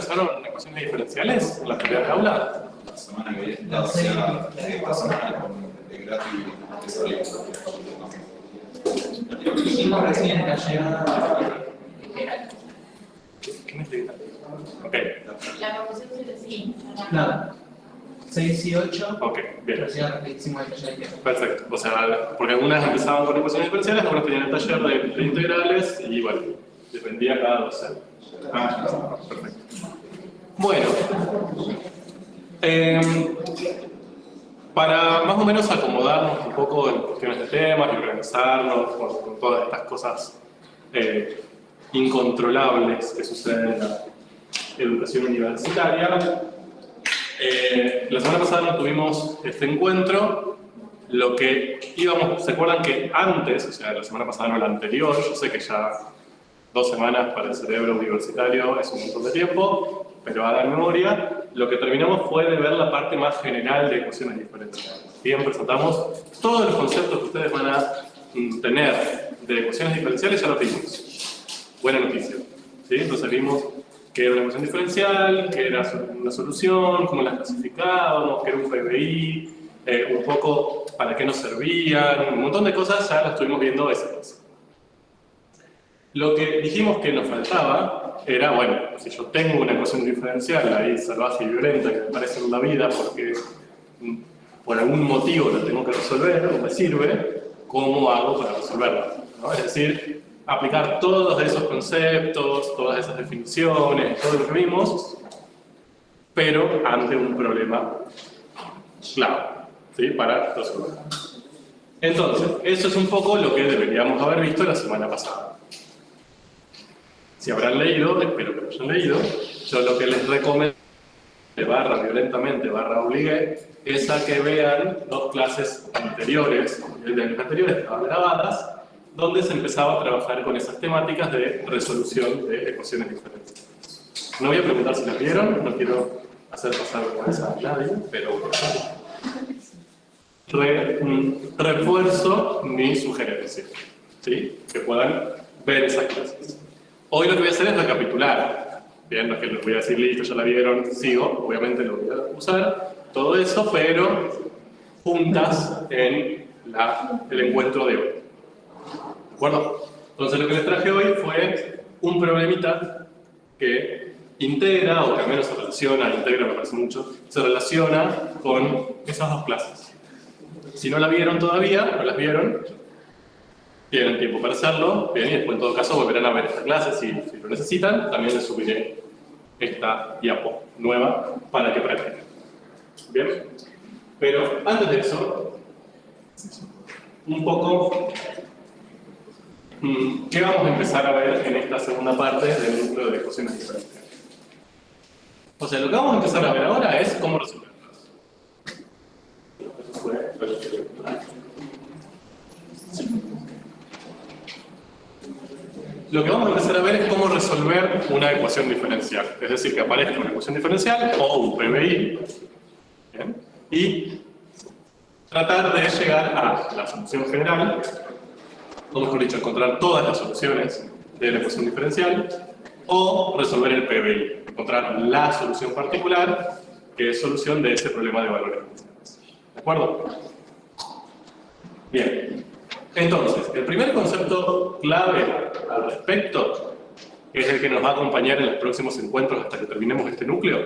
empezaron ecuaciones diferenciales en la teoría de aula? La semana que viene, o sea, esta semana con el gratis de salir. Hicimos recién el taller. ¿Qué necesita? Ok, La promoción se sí. No. 6 y 8. ok, bien. Recién hicimos el taller de Perfecto. O sea, porque algunas empezaban con ecuaciones diferenciales, algunas tenían el taller de integrales y bueno, dependía cada docente. Ah, perfecto. Bueno, para más o menos acomodarnos un poco en cuestiones de temas y organizarnos con todas estas cosas incontrolables que suceden en la educación universitaria, la semana pasada no tuvimos este encuentro. Lo que íbamos, ¿se acuerdan que antes, o sea, la semana pasada no la anterior, yo sé que ya 2 semanas para el cerebro universitario es un montón de tiempo, pero hagan memoria, lo que terminamos fue de ver la parte más general de ecuaciones diferenciales. Bien, presentamos todos los conceptos que ustedes van a tener de ecuaciones diferenciales, ya los vimos. Buena noticia. ¿Sí? Entonces vimos qué era una ecuación diferencial, qué era una solución, cómo las clasificábamos, qué era un PBI, un poco para qué nos servían, un montón de cosas ya las estuvimos viendo esa vez. Lo que dijimos que nos faltaba era, bueno, si yo tengo una ecuación diferencial ahí salvaje y violenta que me parece en la vida porque por algún motivo la tengo que resolver o me sirve, ¿cómo hago para resolverla? ¿No? Es decir, aplicar todos esos conceptos, todas esas definiciones, todo lo que vimos, pero ante un problema clave, ¿sí? Para resolver. Entonces, eso es un poco lo que deberíamos haber visto la semana pasada. Si habrán leído, espero que lo hayan leído, yo lo que les recomiendo, violentamente, obligué, es a que vean 2 clases anteriores, de años anteriores, que estaban grabadas, donde se empezaba a trabajar con esas temáticas de resolución de ecuaciones diferentes. No voy a preguntar si las vieron, no quiero hacer pasar vergüenza a nadie, pero refuerzo mi sugerencia, ¿sí? Que puedan ver esas clases. Hoy lo que voy a hacer es recapitular. Bien, no es que les voy a decir, listo, ya la vieron, sigo, obviamente lo voy a usar, todo eso, pero juntas en el encuentro de hoy. ¿De acuerdo? Entonces lo que les traje hoy fue un problemita que integra, o que al menos se relaciona, integra me parece mucho, se relaciona con esas 2 clases. Si no la vieron todavía, no las vieron, tienen tiempo para hacerlo, bien, y después en todo caso volverán a ver esta clase si lo necesitan, también les subiré esta diapo nueva para que practiquen. Bien, pero antes de eso, un poco ¿qué vamos a empezar a ver en esta segunda parte del núcleo de ecuaciones diferenciales? O sea, lo que vamos a empezar a ver ahora es cómo resolverlas. Eso fue lo que vamos a empezar a ver es cómo resolver una ecuación diferencial. Es decir, que aparezca una ecuación diferencial o un PBI. ¿Bien? Y tratar de llegar a la solución general, o mejor dicho, encontrar todas las soluciones de la ecuación diferencial, o resolver el PBI, encontrar la solución particular, que es solución de ese problema de valores iniciales. ¿De acuerdo? Bien. Entonces, el primer concepto clave al respecto, que es el que nos va a acompañar en los próximos encuentros hasta que terminemos este núcleo,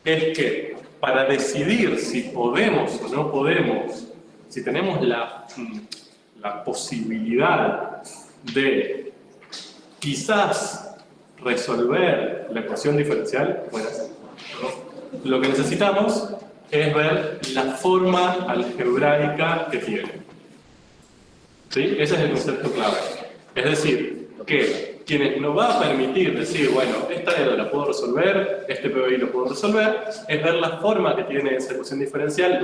es que para decidir si podemos o no podemos, si tenemos la posibilidad de quizás resolver la ecuación diferencial, bueno, lo que necesitamos es ver la forma algebraica que tiene. ¿Sí? Ese es el concepto clave. Es decir, que quienes nos va a permitir decir, bueno, esta la puedo resolver, este PBI lo puedo resolver, es ver la forma que tiene esa ecuación diferencial,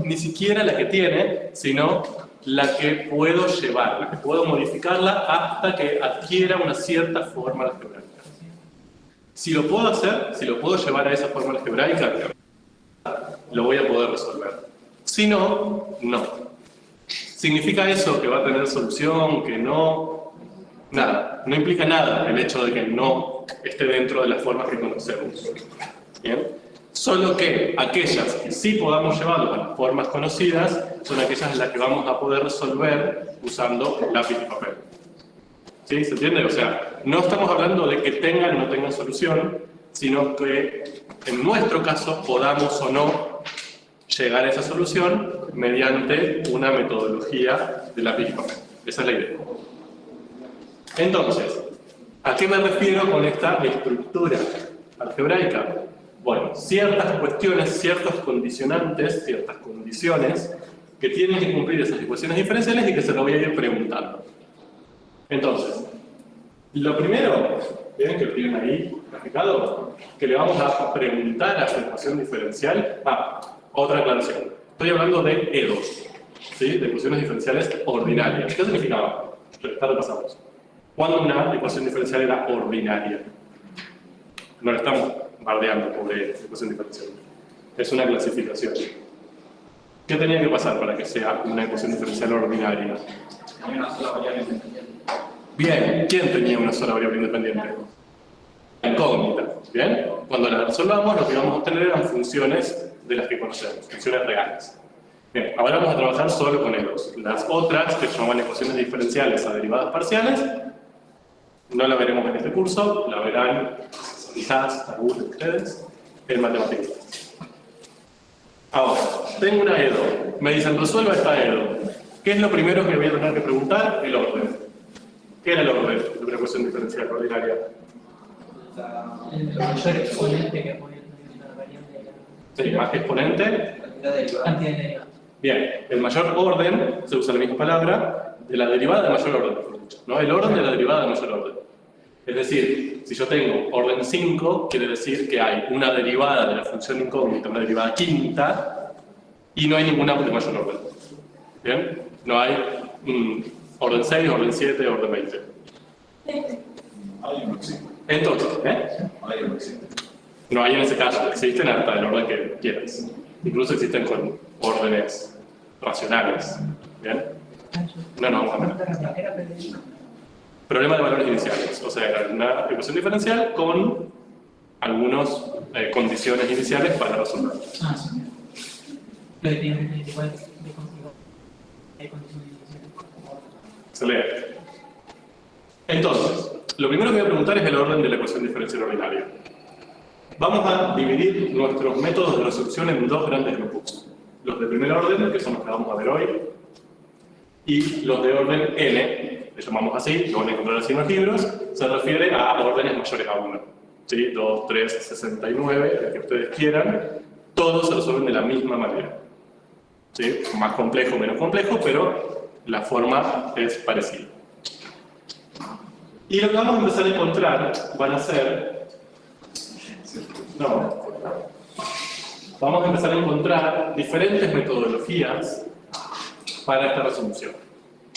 ni siquiera la que tiene, sino la que puedo llevar, la que puedo modificarla hasta que adquiera una cierta forma algebraica. Si lo puedo hacer, si lo puedo llevar a esa forma algebraica, lo voy a poder resolver. Si no, no. ¿Significa eso que va a tener solución, que no? Nada, no implica nada el hecho de que no esté dentro de las formas que conocemos. ¿Bien? Solo que aquellas que sí podamos llevarlo a las formas conocidas son aquellas en las que vamos a poder resolver usando lápiz y papel. ¿Sí? ¿Se entiende? O sea, no estamos hablando de que tengan o no tengan solución, sino que en nuestro caso podamos o no llegar a esa solución mediante una metodología de lápiz y papel. Esa es la idea. Entonces, ¿a qué me refiero con esta estructura algebraica? Bueno, ciertas cuestiones, ciertos condicionantes, ciertas condiciones que tienen que cumplir esas ecuaciones diferenciales y que se lo voy a ir preguntando. Entonces, lo primero, ¿ven que lo tienen ahí graficado? Que le vamos a preguntar a esa ecuación diferencial. Otra aclaración. Estoy hablando de E2, ¿sí? De ecuaciones diferenciales ordinarias. ¿Qué significaba? Está repasamos. ¿Cuándo una ecuación diferencial era ordinaria? No la estamos bardeando por ecuación diferencial. Es una clasificación. ¿Qué tenía que pasar para que sea una ecuación diferencial ordinaria? Hay una sola variable independiente. Bien, ¿quién tenía una sola variable independiente? La incógnita. Bien, cuando la resolvamos, lo que vamos a obtener eran funciones de las que conocemos, funciones reales. Bien, ahora vamos a trabajar solo con E2. Las otras, que se llaman ecuaciones diferenciales a derivadas parciales, no la veremos en este curso, la verán quizás algunos de ustedes en matemáticas. Ahora, tengo una E2. Me dicen, resuelva esta E2. ¿Qué es lo primero que voy a tener que preguntar? El orden. ¿Qué era el orden de una ecuación diferencial ordinaria? El mayor exponente que puede tener la variable. Sí, más que exponente. Cantidad de derivadas. Bien, el mayor orden, se usa la misma palabra, de la derivada de mayor orden, por mucho, ¿no? El orden de la derivada de mayor orden. Es decir, si yo tengo orden 5, quiere decir que hay una derivada de la función incógnita, una derivada quinta, y no hay ninguna de mayor orden. ¿Bien? No hay orden 6, orden 7, orden 20. Hay uno que sí. Entonces, Hay uno que sí. no hay en ese caso, existen hasta el orden que quieras. Incluso existen con órdenes racionales. ¿Bien? No nos vamos a meter. Problema de valores iniciales, o sea, una ecuación diferencial con algunas condiciones iniciales para resolver. Sí. Lo que tiene que igual de consigo. Hay condiciones iniciales. Excelente. Entonces, lo primero que voy a preguntar es el orden de la ecuación diferencial ordinaria. Vamos a dividir nuestros métodos de resolución en dos grandes grupos. Los de primer orden, que son los que vamos a ver hoy, y los de orden N, le llamamos así, lo van a encontrar así en los libros, se refiere a órdenes mayores a 1. ¿Sí? 2, 3, 69, el que ustedes quieran, todos se resuelven de la misma manera. ¿Sí? Más complejo, menos complejo, pero la forma es parecida. Y lo que vamos a empezar a encontrar van a ser... No. Vamos a empezar a encontrar diferentes metodologías para esta resolución.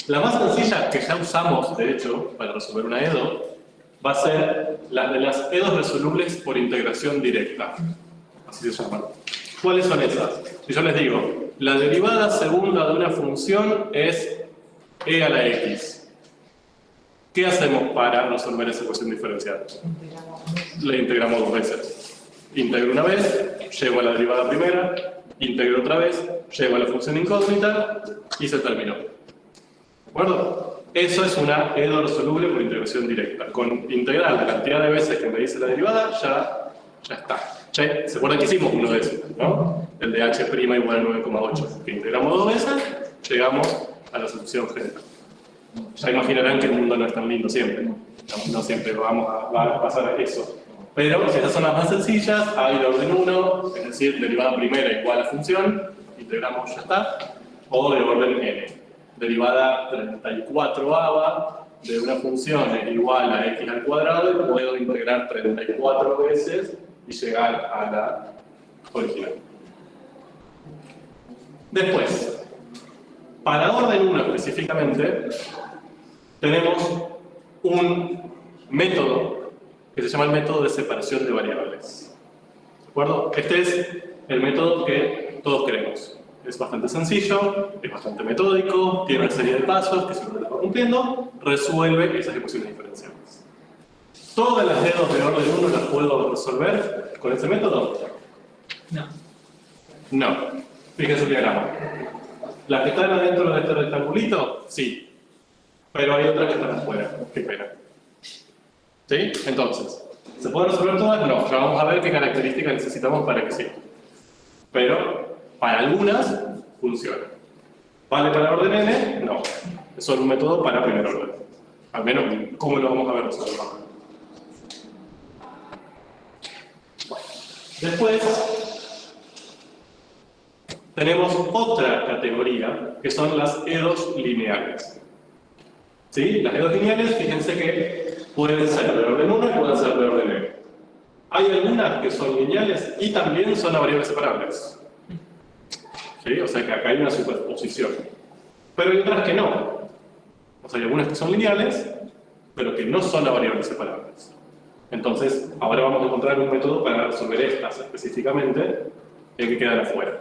La más sencilla que ya usamos, de hecho, para resolver una E2, va a ser la de las E2 resolubles por integración directa. Así se llaman. ¿Cuáles son esas? Si yo les digo, la derivada segunda de una función es e a la x. ¿Qué hacemos para resolver esa ecuación diferencial? La integramos dos veces. Integro una vez, llego a la derivada primera, integro otra vez, llego a la función incógnita y se terminó. ¿De acuerdo? Eso es una E2 resoluble por integración directa. Con integrar la cantidad de veces que me dice la derivada, ya está. ¿Se acuerdan que hicimos uno de esos? ¿No? El de h' igual a 9,8. Que integramos dos veces, llegamos a la solución general. Ya imaginarán que el mundo no es tan lindo siempre. No siempre vamos a pasar eso. Pero si esas son las más sencillas, hay de orden 1, es decir, derivada primera igual a función, integramos, ya está, o de orden n. Derivada 34ava de una función es igual a x al cuadrado y puedo integrar 34 veces y llegar a la original. Después, para orden 1 específicamente, tenemos un método que se llama el método de separación de variables. ¿De acuerdo? Este es el método que todos queremos. Es bastante sencillo, es bastante metódico, tiene una serie de pasos que si uno los va cumpliendo, resuelve esas ecuaciones diferenciales. ¿Todas las dedos de orden 1 las puedo resolver con ese método? No. No. Fíjense el diagrama. ¿Las que están adentro de este rectangulito? Sí. Pero hay otras que están afuera. Qué pena. ¿Sí? Entonces, ¿se pueden resolver todas? No. Ya vamos a ver qué características necesitamos para que sí. Pero, para algunas, funciona. ¿Vale para orden n? No. Es solo un método para primer orden. Al menos, ¿cómo lo vamos a ver nosotros? Bueno. Después, tenemos otra categoría, que son las EDOs lineales. ¿Sí? Las EDOs lineales, fíjense que pueden ser de orden 1 y pueden ser de orden n. Hay algunas que son lineales y también son a variables separables. ¿Sí? O sea que acá hay una superposición. Pero hay otras que no. O sea, hay algunas que son lineales, pero que no son a variables separables. Entonces, ahora vamos a encontrar un método para resolver estas específicamente, que quedan afuera.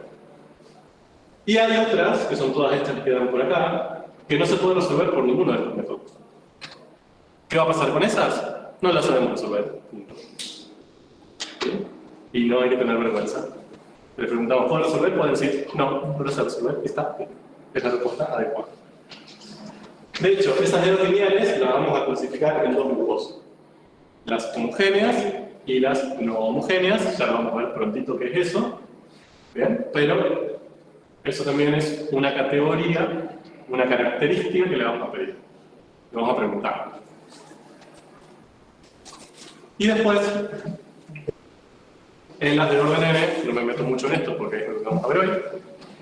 Y hay otras, que son todas estas que quedan por acá, que no se pueden resolver por ninguno de estos métodos. ¿Qué va a pasar con esas? No las sabemos resolver. Punto. ¿Sí? Y no hay que tener vergüenza. Le preguntamos, ¿puedo resolver? Pueden decir, no, no lo sé resolver. Está bien. Es la respuesta adecuada. De hecho, esas EDOs lineales las vamos a clasificar en dos grupos. Las homogéneas y las no homogéneas. Ya vamos a ver prontito qué es eso. ¿Bien? Pero eso también es una categoría, una característica que le vamos a pedir. Le vamos a preguntar. Y después, en las de orden n, no me meto mucho en esto porque es lo que vamos a ver hoy,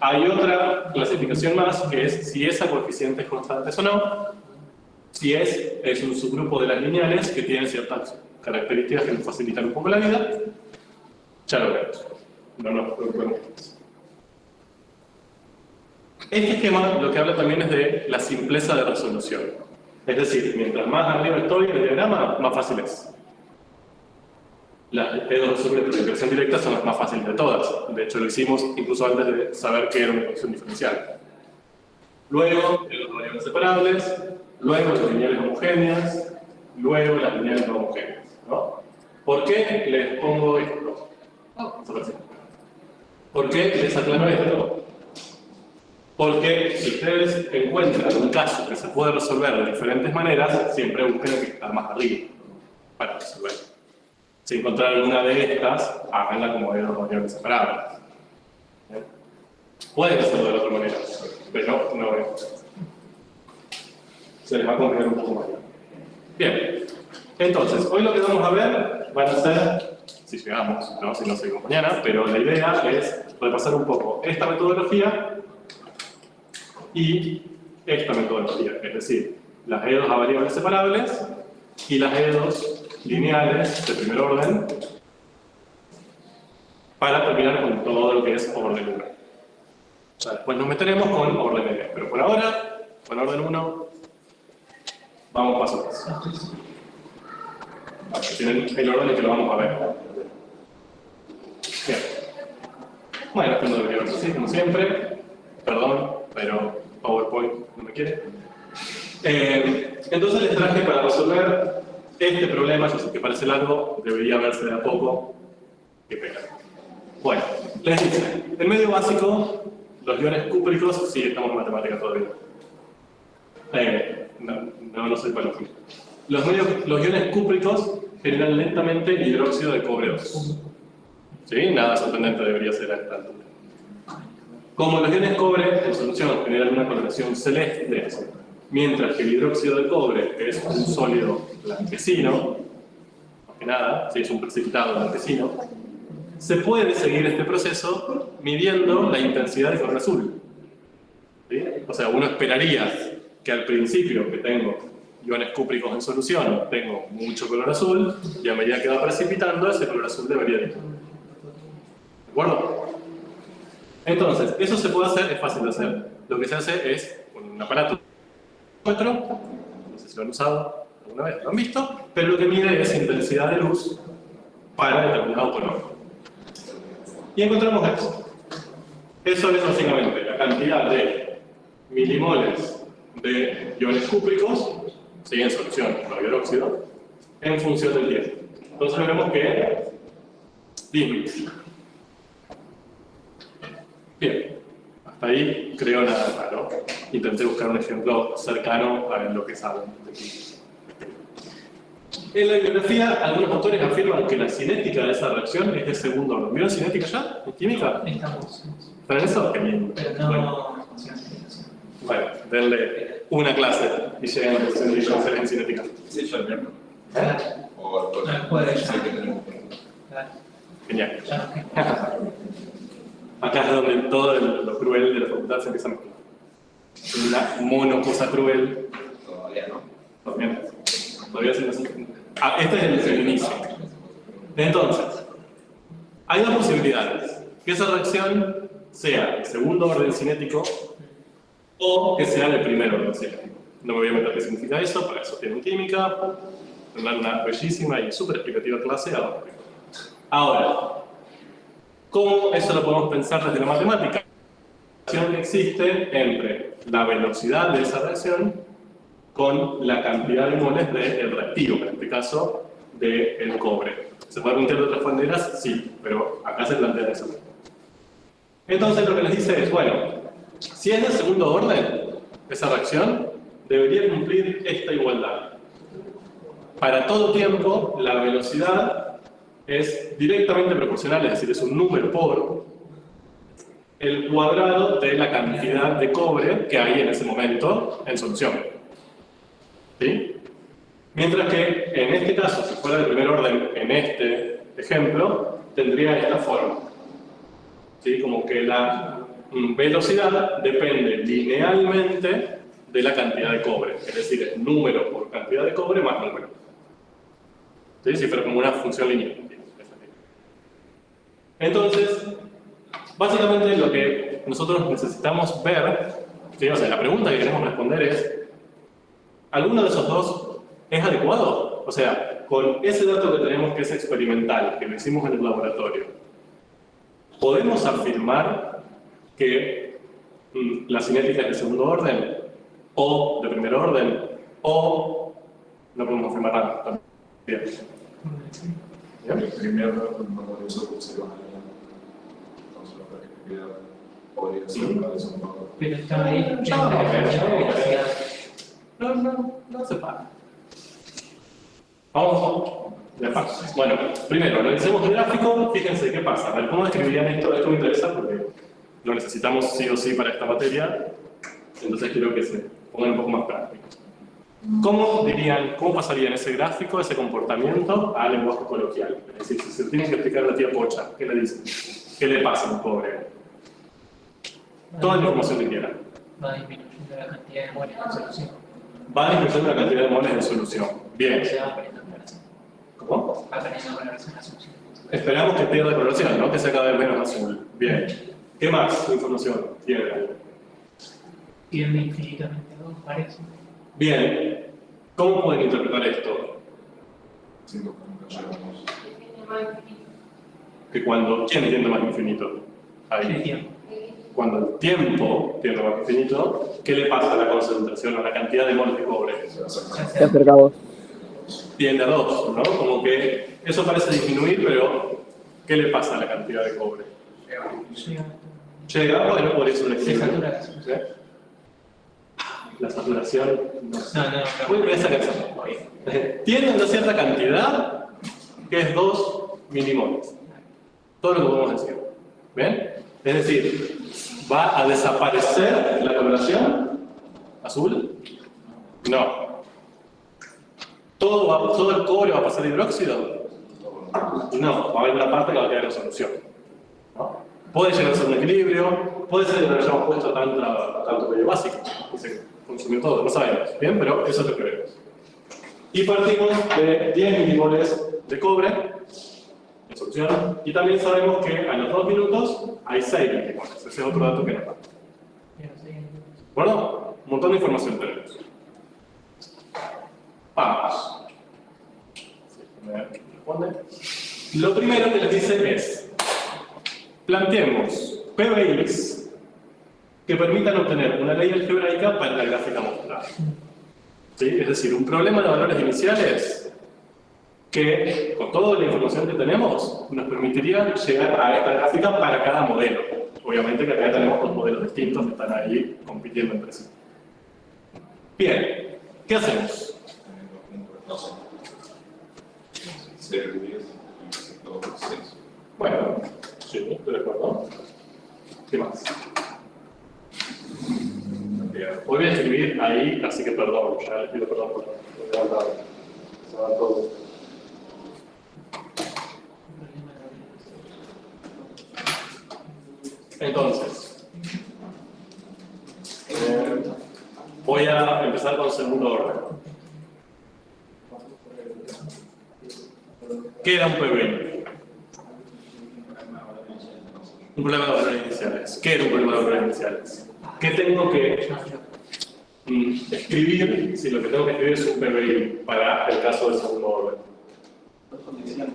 hay otra clasificación más que es si esa coeficiente es constante o no, si es un subgrupo de las lineales que tienen ciertas características que nos facilitan un poco la vida, ya lo veremos. No nos preocupemos. Este esquema lo que habla también es de la simpleza de resolución. Es decir, mientras más arriba estoy en el diagrama, más fácil es. Las EDOs resueltas por integración directa son las más fáciles de todas. De hecho, lo hicimos incluso antes de saber qué era una ecuación diferencial. Luego, las variables separables, luego las lineales homogéneas, luego las lineales no homogéneas, ¿no? ¿Por qué les pongo esto? ¿Por qué les aclaro esto? Porque si ustedes encuentran un caso que se puede resolver de diferentes maneras, siempre busquen el que está más arriba para resolver. Si encontrar alguna de estas, háganla como EDOs variables separables. ¿Bien? Pueden hacerlo de otra manera, pero no es. Se les va a complicar un poco más. Bien. Entonces, hoy lo que vamos a ver van a ser, si llegamos, ¿no? Si no seguimos mañana, pero la idea es repasar un poco esta metodología y esta metodología, es decir, las EDOs a variables separables y las EDOs lineales de primer orden para terminar con todo lo que es orden 1. O sea, después nos meteremos con orden n, pero por ahora, con orden 1, vamos paso a paso. Vale, tienen el orden en que lo vamos a ver. Bien. Bueno, esto no debería verse así, como siempre. Perdón, pero PowerPoint no me quiere. Entonces les traje para resolver este problema, yo sé que parece largo, debería verse de a poco. Qué pena. Bueno, les dice, en medio básico, los iones cúpricos, sí, estamos en matemática todavía. No soy para los iones cúpricos generan lentamente hidróxido de cobre 2. ¿Sí? Nada sorprendente debería ser a esta altura. Como los iones cobre en solución generan una coloración celeste, mientras que el hidróxido de cobre es un sólido blanquecino, más que nada, si es un precipitado blanquecino, se puede seguir este proceso midiendo la intensidad de color azul. ¿Sí? O sea, uno esperaría que al principio que tengo iones cúpricos en solución tengo mucho color azul y a medida que va precipitando ese color azul debería disminuir. ¿De acuerdo? Entonces, eso se puede hacer, es fácil de hacer. Lo que se hace es con un aparato, no sé si lo han usado alguna vez, lo han visto, pero lo que mide es intensidad de luz para determinado color. Y encontramos esto. Eso es básicamente la cantidad de milimoles de iones cúpricos, ¿sí? En solución, no hidróxido, en función del tiempo. Entonces vemos que disminuye. Bien, hasta ahí creo nada raro. Intenté buscar un ejemplo cercano a lo que saben de química. En la bibliografía, algunos autores afirman que la cinética de esa reacción es de segundo orden. ¿Vieron cinética ya? ¿En química? Estamos. ¿Están en eso? Qué bien. Pero no Bueno, funciona la explicación. bueno, denle una clase y lleguen a la posición de Johnson en cinética. Sí, ya el miembro. Claro, O no al puede sí que ya. tenemos. Claro, Genial. ya no. Acá es donde todo lo cruel de la facultad se empieza a mezclar. Una mono cosa cruel. Todavía no. Todavía se nos... este es el inicio. Entonces, hay dos posibilidades. Que esa reacción sea de segundo orden cinético o que sea de primer orden cinético. No me voy a meter qué significa eso, para eso tienen química. Tendrán una bellísima y súper explicativa clase ahora. Ahora, ¿cómo eso lo podemos pensar desde la matemática? La relación que existe entre la velocidad de esa reacción con la cantidad de moles del reactivo, en este caso del cobre. ¿Se puede plantear de otras maneras? Sí, pero acá se plantea de esa manera. Entonces lo que les dice es, bueno, si es de segundo orden, esa reacción debería cumplir esta igualdad. Para todo tiempo, la velocidad es directamente proporcional, es decir, es un número por el cuadrado de la cantidad de cobre que hay en ese momento en solución. ¿Sí? Mientras que en este caso, si fuera de primer orden en este ejemplo, tendría esta forma. ¿Sí? Como que la velocidad depende linealmente de la cantidad de cobre, es decir, es número por cantidad de cobre más número. ¿Sí? Si fuera como una función lineal. Entonces, básicamente lo que nosotros necesitamos ver, ¿sí? O sea, la pregunta que queremos responder es, ¿alguno de esos dos es adecuado? O sea, con ese dato que tenemos que es experimental, que lo hicimos en el laboratorio, ¿podemos afirmar que la cinética es de segundo orden? ¿O de primer orden? ¿O no podemos afirmar nada? Bien. El primer no lo uso se va a entonces la perspectiva podría ser una vez un poco. Pero está ahí. No se para. Vamos de paso. Bueno, primero, analicemos el gráfico, fíjense qué pasa. A ver, ¿cómo describirían esto? Esto me interesa porque lo necesitamos sí o sí para esta materia, entonces quiero que se pongan un poco más prácticos. ¿Cómo dirían, cómo pasaría en ese gráfico, ese comportamiento al lenguaje coloquial? Es decir, si se tiene que explicar a la tía Pocha, ¿qué le dicen? ¿Qué le pasa al pobre? Toda la información que quieran. Va disminuyendo la cantidad de moles en solución. Va disminuyendo la cantidad de moles en solución. Bien. Se va perdiendo coloración. ¿Cómo? Va perdiendo coloración en la solución. Esperamos que pierda coloración, ¿no? Que sea cada vez menos azul. Bien. ¿Qué más información tiene? Tiene infinitamente dos, parece. Bien. ¿Cómo pueden interpretar esto? Sí, nunca llegamos. Que cuando... ¿Quién tiende más infinito? El Ahí. tiempo. Cuando el tiempo tiende más infinito, ¿qué le pasa a la concentración, a la cantidad de moles de cobre? Se va a hacer Ya más. sea, acercamos. Tiende a 2, ¿no? Como que eso parece disminuir, pero ¿qué le pasa a la cantidad de cobre? Llega, bueno, por eso un se equilibrio. satura la solución. ¿Sí? La saturación, no sé. No. Voy a esa canción. Tiene una cierta cantidad que es 2 milimoles. Todo lo que podemos decir. ¿Ven? Es decir, ¿va a desaparecer la coloración azul? No. ¿Todo el cobre va a pasar a hidróxido? No, va a haber una parte que va a quedar en solución. ¿No? Puede llegar a ser un equilibrio, puede ser que no hayamos puesto tanto medio básico, que se consumió todo, no sabemos, ¿bien? Pero eso es lo que vemos. Y partimos de 10 milimoles de cobre en solución, y también sabemos que a los 2 minutos hay 6 milimoles, ese es otro dato que nos da. ¿Bueno? Un montón de información tenemos. Vamos. ¿Me responde? Lo primero que les dice es, planteemos PBX que permitan obtener una ley algebraica para la gráfica mostrada. ¿Sí? Es decir, un problema de valores iniciales que con toda la información que tenemos nos permitiría llegar a esta gráfica para cada modelo. Obviamente que acá tenemos dos modelos distintos que están ahí compitiendo entre sí. Bien, ¿qué hacemos? Teniendo un retraso. 0 y 10 y 6. Bueno, sí, estoy de acuerdo. ¿Qué más? Bien, hoy voy a escribir ahí, así que perdón, ya les pido perdón por lo levantado. Se va todo. Entonces, voy a empezar con segundo orden. ¿Qué era un PBI? Un problema de valores iniciales. ¿Qué era un problema de valores iniciales? ¿Qué tengo que escribir si lo que tengo que escribir es un PBI para el caso del segundo orden? Dos condiciones.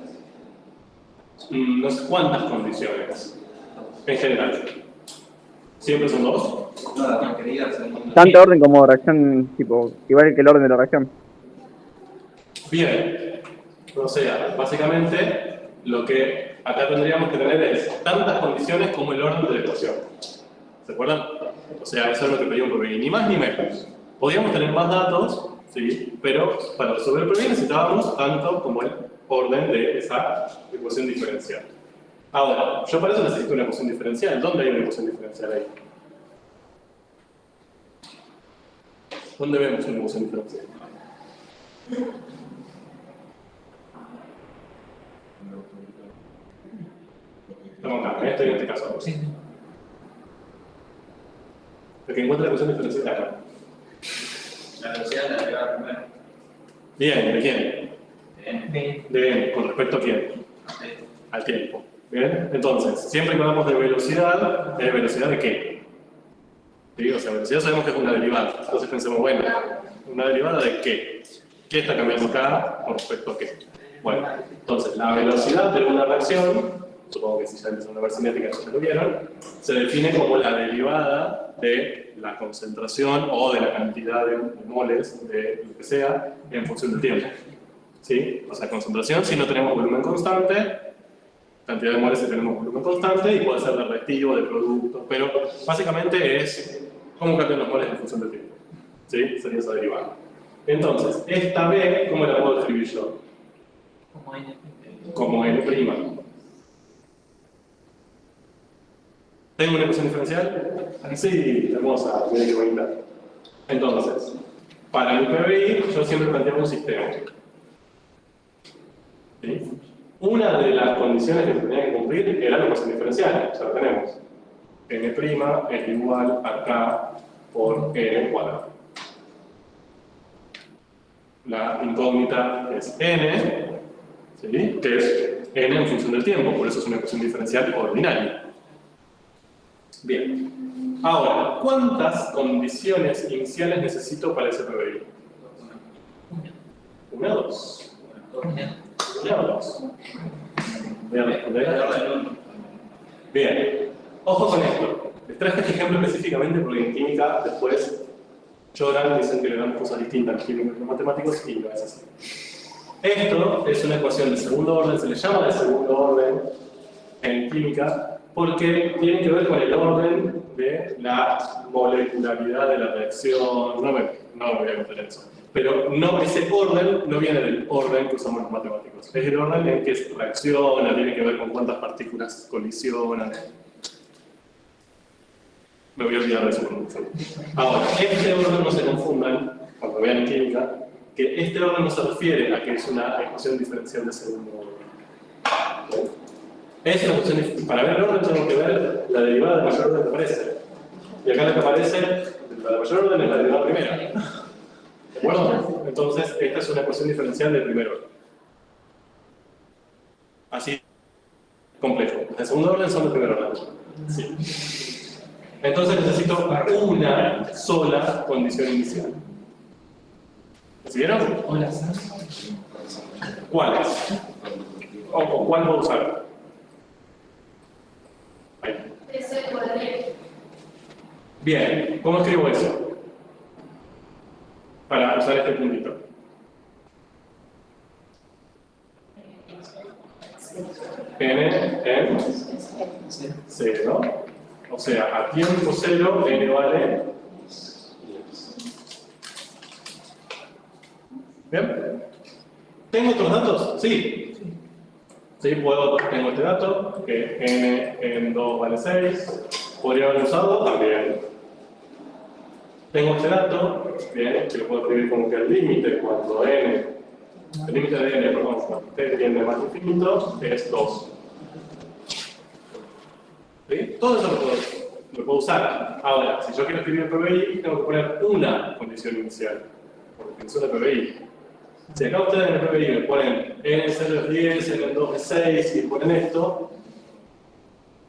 No sé cuántas condiciones. En general. ¿Siempre son dos? No, la quería el segundo. Tanto orden como reacción, tipo, igual que el orden de la reacción. Bien. O sea, básicamente lo que acá tendríamos que tener es tantas condiciones como el orden de la ecuación. ¿Se acuerdan? O sea, eso es lo que pedía un PBI, ni más ni menos. Podíamos tener más datos, sí, pero para resolver el PBI necesitábamos tanto como el orden de esa ecuación diferencial. Ahora, yo para eso necesito una ecuación diferencial. ¿Dónde hay una ecuación diferencial ahí? ¿Dónde vemos una ecuación diferencial? Estamos acá, estoy en este caso. Sí, sí. El que encuentra la ecuación diferencial acá. La velocidad la lleva primero. Bien, ¿de quién? De De n, ¿con respecto a quién? Al tiempo. Bien, entonces, siempre que hablamos de velocidad, ¿es velocidad de qué? ¿Sí? O sea, velocidad sabemos que es una derivada. Entonces pensemos, bueno, ¿una derivada de qué? ¿Qué está cambiando acá con respecto a qué? Bueno, entonces, la velocidad de una reacción, supongo que si ya empezaron a ver cinética ya lo vieron, se define como la derivada de la concentración o de la cantidad de moles de lo que sea en función del tiempo. ¿Sí? O sea, concentración si no tenemos volumen constante, cantidad de moles si tenemos volumen constante, y puede ser de reactivo, de producto, pero básicamente es cómo cambian los moles en función del tiempo. ¿Sí? Sería esa derivada. Entonces, esta B, ¿cómo la puedo escribir yo? como N. Como N'. ¿Tengo una ecuación diferencial? Sí, hermosa, mira qué bonita. Entonces, para el PBI yo siempre planteo un sistema. ¿Sí? Una de las condiciones que se tenía que cumplir era la ecuación diferencial, ya la tenemos. N' es igual a K por N cuadrado. La incógnita es N, ¿sí? Que es N en función del tiempo, por eso es una ecuación diferencial ordinaria. Bien. Ahora, ¿cuántas condiciones iniciales necesito para ese PBI? Una, dos. Una o dos. Voy a responder. Bien. Ojo con esto. Les traje este ejemplo específicamente porque en química después lloran, dicen que le damos cosas distintas a los químicos y los matemáticos y no es así. Esto es una ecuación de segundo orden, se le llama de segundo orden en química porque tiene que ver con el orden de la molecularidad de la reacción. No me voy a meter en eso. Pero no, ese orden no viene del orden que usamos los matemáticos. Es el orden en que se reacciona, tiene que ver con cuántas partículas colisionan. Me voy a olvidar de eso por mucho. Ahora, este orden no se confundan, cuando vean en química, que este orden no se refiere a que es una ecuación diferencial de segundo orden. ¿Okay? Es una ecuación, para ver el orden tengo que ver la derivada de mayor orden que aparece. Y acá la que aparece, la de mayor orden es la derivada primera. ¿De acuerdo? Entonces, esta es una ecuación diferencial de primer orden. Así, complejo. Las de segundo orden son de primer orden. Sí. Entonces necesito una sola condición inicial. ¿Recibieron? Hola, ¿Cuál es? ¿O cuál puedo usar? Ahí. Ese cuadrito. Bien, ¿cómo escribo eso? Para usar este puntito. n en 0. O sea, a tiempo 0 n vale 10. ¿Bien? ¿Tengo otros datos? Sí. Sí, tengo este dato, que n en 2 vale 6. ¿Podría haberlo usado? También. Tengo este dato, bien, que lo puedo escribir como que el límite cuando n, el límite de n, perdón, cuando t tiende más infinito, es 2. ¿Sí? Todo eso lo puedo usar. Ahora, si yo quiero escribir el PBI, tengo que poner una condición inicial, por definición de PBI. Si acá ustedes en el PBI me ponen n en 0 es 10, n en 2 es 6 y ponen esto,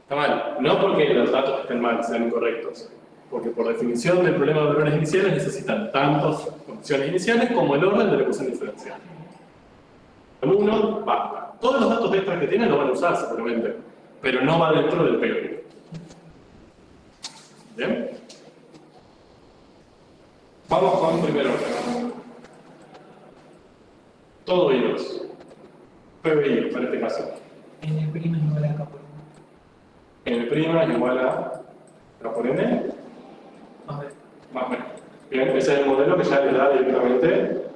está mal. No porque los datos estén mal, sean incorrectos. Porque por definición del problema de valores iniciales necesitan tantas condiciones iniciales como el orden de la ecuación diferencial. Con uno, basta. Todos los datos extras que tienen lo van a usar seguramente, pero no va dentro del PBI. ¿Bien? Vamos con primer orden. Todo oídos. PBI, para este caso. N' es igual a K por N. N' es igual a K por N. A ver. Más o menos. Bien, ese es el modelo que ya le da directamente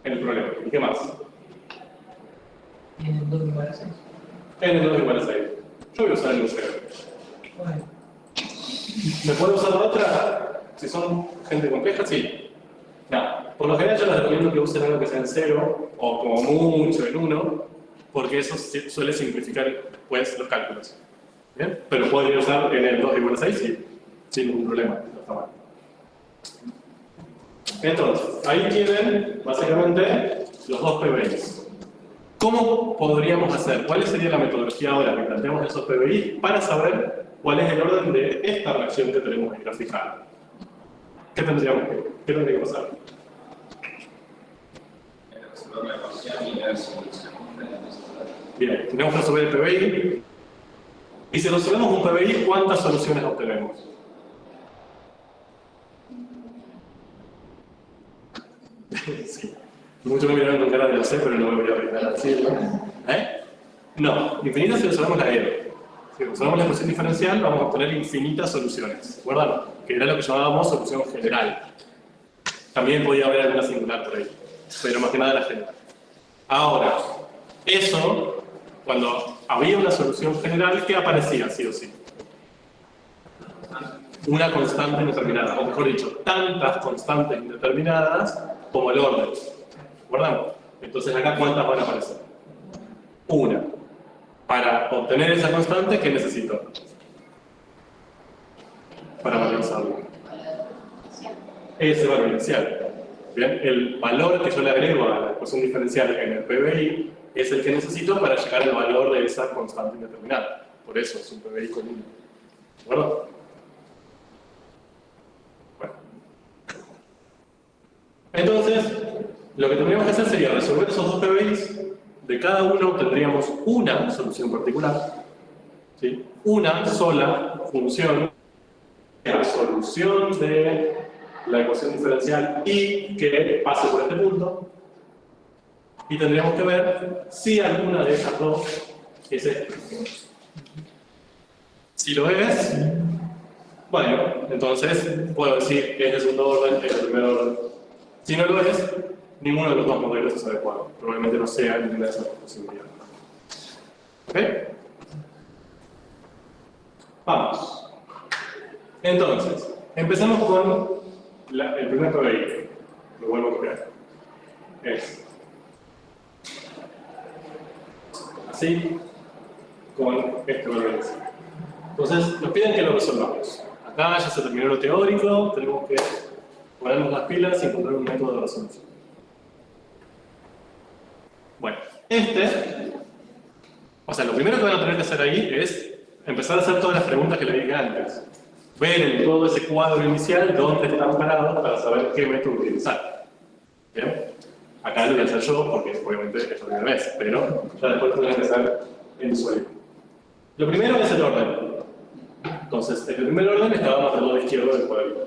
el problema. ¿Y qué más? N en 2 igual a 6. N2 igual a 6. Yo voy a usar el 0. Bueno. ¿Se puede usar la otra? Si son gente compleja, sí. No. Por lo general yo les recomiendo que usen algo que sea en 0 o como mucho en 1, porque eso suele simplificar pues, los cálculos. ¿Bien? Pero podría usar N2 igual a 6 sí, sin ningún problema. No está mal. Entonces, ahí tienen básicamente los dos PBIs. ¿Cómo podríamos hacer? ¿Cuál sería la metodología ahora que planteamos esos PBIs para saber cuál es el orden de esta reacción que tenemos ahí graficada? ¿Qué tendría que pasar? Resolver la ecuación y ver solución. Bien, tenemos que resolver el PBI. Y si resolvemos un PBI, ¿cuántas soluciones obtenemos? Sí. Muchos me miraron con cara de lo sé, pero no me voy a arriesgar a decirlo. No, infinitas si resolvemos la E. Si resolvemos la ecuación diferencial, vamos a obtener infinitas soluciones. ¿Recuerdan? Que era lo que llamábamos solución general. También podía haber alguna singular por ahí, pero más que nada la general. Ahora, eso, cuando había una solución general, ¿qué aparecía sí o sí? Una constante indeterminada, o mejor dicho, tantas constantes indeterminadas como el orden. ¿Recuerdan? Entonces acá, ¿cuántas van a aparecer? Una. Para obtener esa constante, ¿qué necesito? Para valorizarlo. Ese valor inicial. Bien, el valor que yo le agrego a la ecuación diferencial en el PBI es el que necesito para llegar al valor de esa constante indeterminada. Por eso es un PBI común. ¿De acuerdo? Bueno. Entonces, lo que tendríamos que hacer sería resolver esos dos PBIs. De cada uno obtendríamos una solución particular. ¿Sí? Una sola función. La solución de la ecuación diferencial y que pase por este punto. Y tendríamos que ver si alguna de esas dos es esta. Si lo es, bueno, entonces puedo decir que es de segundo orden, es de primer orden. Si no lo es, ninguno de los dos modelos es adecuado. Probablemente no sea ninguna de esas posibilidades. ¿Ok? Vamos. Entonces, empezamos con el primer PBI. Lo vuelvo a copiar. Es así, con este valor inicial. Entonces, nos piden que lo resolvamos. Acá ya se terminó lo teórico, tenemos que ponernos las pilas y encontrar un método de resolución. Bueno, o sea, lo primero que van a tener que hacer ahí es empezar a hacer todas las preguntas que le dije antes. Ver en todo ese cuadro inicial dónde están parados para saber qué método utilizar. ¿Bien? Acá lo voy a hacer yo porque obviamente es la primera vez, pero ya después tendrán que hacer en usuario. Lo primero es el orden. Entonces, en el primer orden estábamos del lado izquierdo del cuadrito.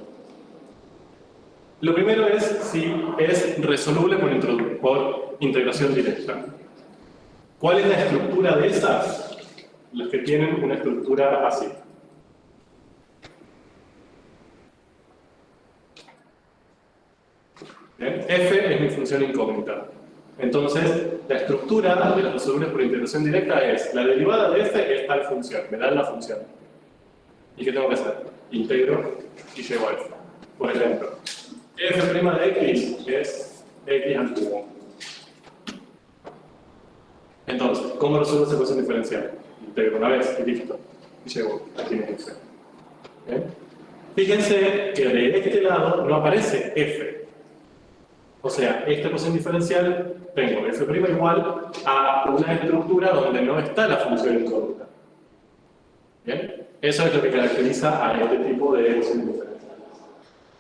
Lo primero es si es resoluble por integración directa. ¿Cuál es la estructura de esas? Las que tienen una estructura así. ¿Bien? F es mi función incógnita. Entonces, la estructura de las resolubles por integración directa es la derivada de f es tal función, me dan la función. ¿Y qué tengo que hacer? Integro y llevo a f. Por ejemplo, f' de x es x al cubo. Entonces, ¿cómo resuelvo esa ecuación diferencial? Integro una vez y listo. Y llevo aquí en f. ¿Bien? Fíjense que de este lado no aparece f. O sea, esta ecuación diferencial tengo f' igual a una estructura donde no está la función incógnita. ¿Bien? Eso es lo que caracteriza a este tipo de ecuaciones diferenciales.